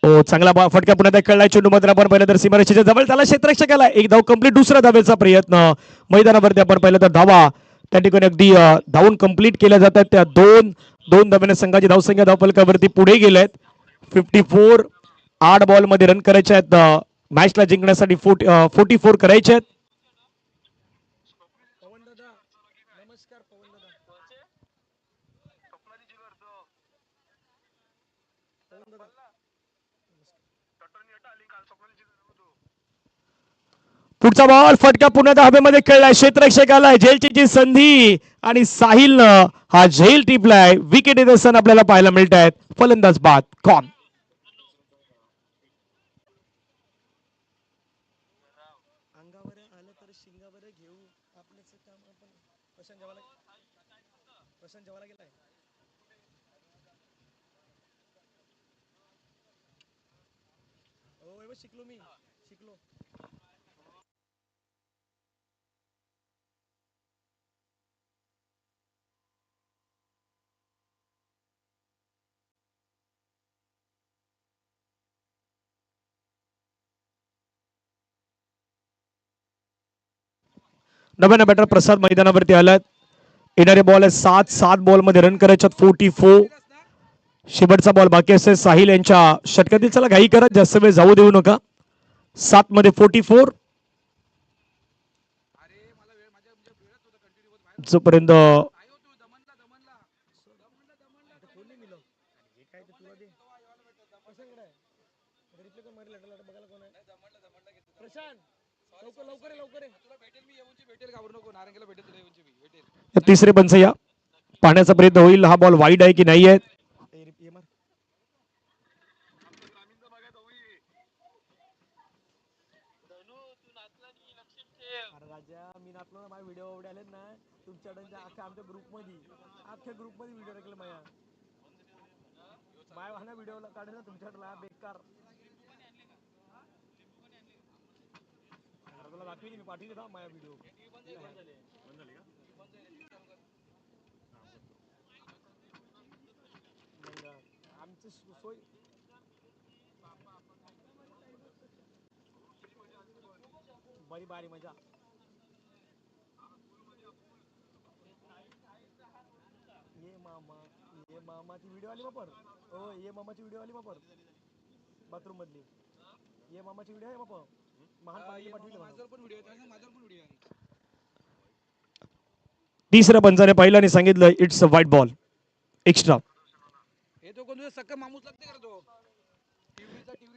H: हो चांगला फटका पुन्हा खेळलाय. चेंडू मध्ये आपण पाहिलं तर सीमारेषेच्या जवळ त्याला क्षेत्ररक्षकाला एक धाव कंप्लीट. दुसऱ्या धावेचा प्रयत्न मैदानावरती आपण पाहिलं तर धावा त्या ठिकाणी अगदी धावून कंप्लीट केल्या जातात. त्या दोन धाव्याने संघाची धावसंख्या धावफलकावरती पुढे गेलेत. 54. 8 बॉल मध्ये रन करायचे आहेत. मॅचला जिंकण्यासाठी 44 करायचे आहेत. पुढचा बॉल फटका पुन्हा हवेमध्ये खेळलाय. क्षेत्ररक्षकाला झेलची संधी आणि साहिलनं हा झेल टिपलाय. विकेट येत असताना आपल्याला पाहायला मिळत आहेत. फलंदाज बाद कॉन.
K: अंगावर आलं तर शिंगावर घेऊ आपल्याच काम आपण. प्रशांत जेवायला गेलाय. हो शिकलो.
H: नव्यानं बॅटर प्रसाद मैदानावरती आलात. येणारे बॉल आहे 7 बॉल मध्ये रन करायच्यात 44. शेवटचा बॉल बाकी असते साहिल यांच्या षटकातील. चला घाई करा जास्त वेळ जाऊ देऊ नका. 7 मध्ये 44. जोपर्यंत तिसरे पंच या पाहण्याचा प्रयत्न होईल. हा बॉल वाईड आहे की नाही आहे.
K: मी नाचलो ना. माझे व्हिडिओ एवढे आलेत ना तुमच्या आमच्या ग्रुपमध्ये व्हिडिओ टाकले माझ्या व्हिडिओ काढले ना तुमच्याकडला बेकार. तुला दाखवी मी पाठवली ना माझ्या व्हिडिओ. आमची सोय बरी बारी मजा. ये मामाची व्हिडिओ आली वापर. हो ये मामाची व्हिडिओ आली वापर बाथरूम मधली. ये मामाची व्हिडिओ आहे बापा. महान पाहिजे.
H: तिसऱ्या पंचाने पाहिलं आणि सांगितलं it's a white ball extra.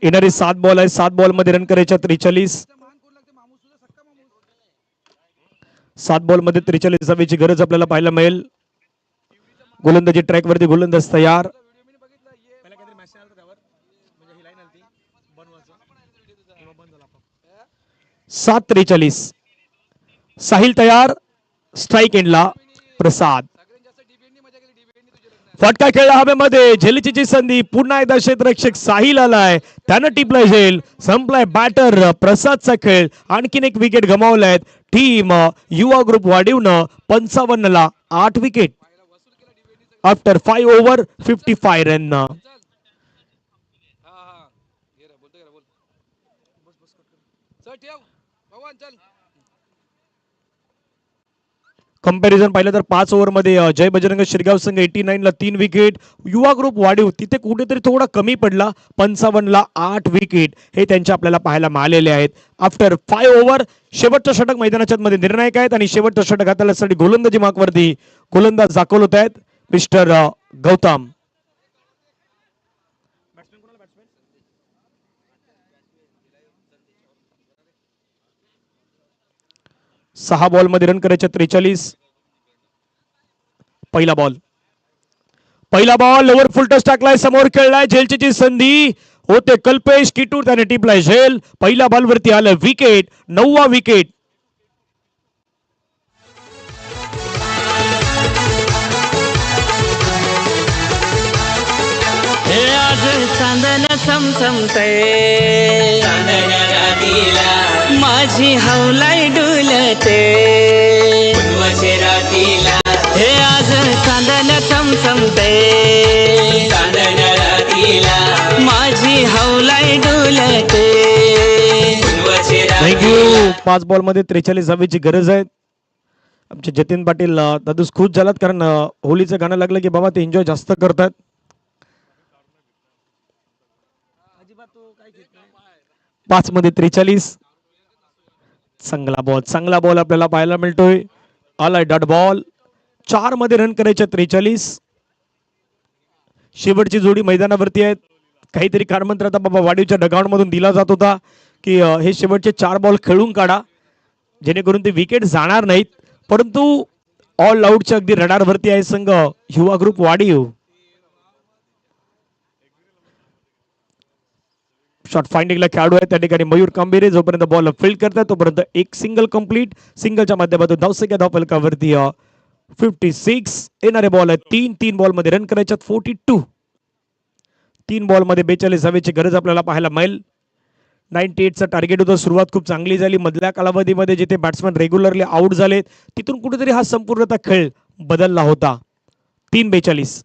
H: येणारे 7 बॉल आहे. 7 बॉल मध्ये रन करायच्या 43. 7 बॉल मध्ये 43 धावेची गरज आपल्याला पाहायला मिळेल. गोलंदाजी ट्रॅक वरती गोलंदाज तयार. 7:43. साहिल तयार. स्ट्राईक एंडला प्रसाद. फटका खेळला हवेमध्ये. झेलची संधी. पुन्हा एकदा क्षेत्ररक्षक साहिल आलाय. त्यानं टिपलाय झेल. संपलाय बॅटर प्रसादचा खेळ. आणखीन एक विकेट गमावलाय टीम युवा ग्रुप वाढीवनं. 55ला 8 wicket after 5 over 55 run. Comparison पाहिलं तर 5 ओव्हर मध्ये जय बजरंग शिरगाव संघ 89 ला 3 विकेट. युवा ग्रुप वाढीव तिथे कुठेतरी थोडा कमी पडला. 55ला 8 विकेट हे त्यांच्या आपल्याला पाहायला मिळालेले आहेत. आफ्टर 5 ओव्हर शेवटचं षटक मैदानाच्या मध्ये निर्णायक आहेत आणि शेवटचं षटक हाताळण्यासाठी गोलंदाजी मार्कवरती गोलंदाज दाखल होत आहेत मिस्टर गौतम. सहा बॉल मध्ये रन करायचे 43. पहिला बॉल लोवर फुल टच टाकलाय. समोर खेळलाय. झेलची संधी होते कल्पेश किटूर. त्याने टिपलाय झेल. पहिल्या बॉल वरती आलं विकेट. 9वा विकेट.
L: चांदन चमचमतय माझी हवलाई डुलते. हे आज चांदन चमचमतय माझी हवलाई डुलते.
H: थँक्यू. 5 बॉल मध्ये 43 धावेची गरज आहे. आमचे जतीन पाटील दादूस खुश झालात कारण होलीचं गाणं लागलं की बाबा ते एन्जॉय जास्त करतात. 5 मध्ये 43. चांगला बॉल आपल्याला पाहायला मिळतोय. आलाय डॉट बॉल. 4 मध्ये रन करायचे 43. शेवटची जोडी मैदानावरती आहेत. काहीतरी कारमंत्र आता बाबा वाडीच्या डगाउट मधून दिला जात होता की हे शेवटचे 4 बॉल खेळून काढा जेणेकरून ते विकेट जाणार नाहीत. परंतु ऑल आउटच्या अगदी रडारवरती आहे संघ युवा ग्रुप वाडीव. शॉट फाइंडिंगला खेळाडू आहे त्या ठिकाणी मयूर कांबेरे. जोपर्यंत बॉल फील्ड करतात तोपर्यंत एक सिंगल कंप्लीट. सिंगलच्या माध्यमातून धावसंख्या धावफलकावरती 56. येणारे बॉल आहे 3 बॉल मध्ये रन करायच्यात 42. 3 बॉल मध्ये 42 धावेची गरज आपल्याला पाहायला मिळेल. 98चं टार्गेट होतं. सुरुवात खूप चांगली झाली. मधल्या कालावधीमध्ये जिथे बॅट्समॅन रेग्युलरली आउट झाले तिथून कुठेतरी हा संपूर्णतः खेळ बदलला होता. 3:42.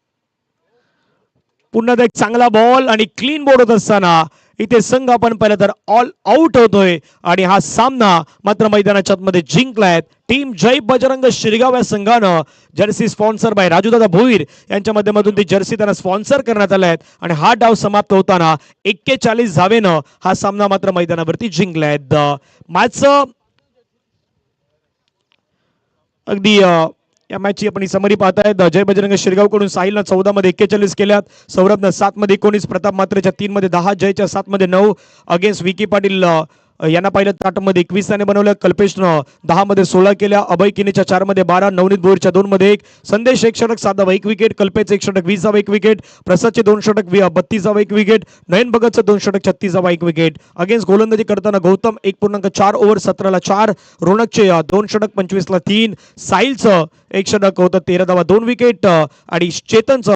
H: पुन्हा एक चांगला बॉल आणि क्लीन बोर्ड होत असताना इथे संघ आपण पाहिलं तर ऑल आउट होतोय आणि हा सामना मात्र मैदानाच्या मध्ये जिंकलाय टीम जय बजरंग शिरगाव या संघानं. जर्सी स्पॉन्सर बाय राजूदादा भोईर यांच्या माध्यमातून ती जर्सी त्यांना स्पॉन्सर करण्यात आलाय आणि हा डाव समाप्त होताना 41 धावेनं हा सामना मात्र मैदानावरती जिंकलाय. मॅचचं अगदी या मॅचची आपण समरी पाहताय. जय बजरंग शिरगाव कडून साहिलनं 14 मध्ये 41 केल्यात. सौरभनं 7 मध्ये 19. प्रताप मात्रेच्या 3 मध्ये 10. जयच्या 7 मध्ये 9. अगेन्स्ट विकी पाटील यांना पाहिलं 8 मध्ये 21 त्याने बनवलं. कल्पेशनं 10 मध्ये 16 केल्या. अभय किनेच्या 4 मध्ये 12. नवनीत बोरच्या 2 मध्ये 1. संदेश 1 षटक 7 1 विकेट. कल्पेचं 1 षटक 20 1 विकेट. प्रसादचे 2 षटक 32 1 विकेट. नयन भगतचं 2 षटक 36 1 विकेट. अगेन्स्ट गोलंदाजी करताना गौतम 1.4 ओव्हर 17 4. रोनकचे 2 षटक 25 3. साहिलचं 1 षटक होतं 13 धावा 2 विकेट आणि चेतनचं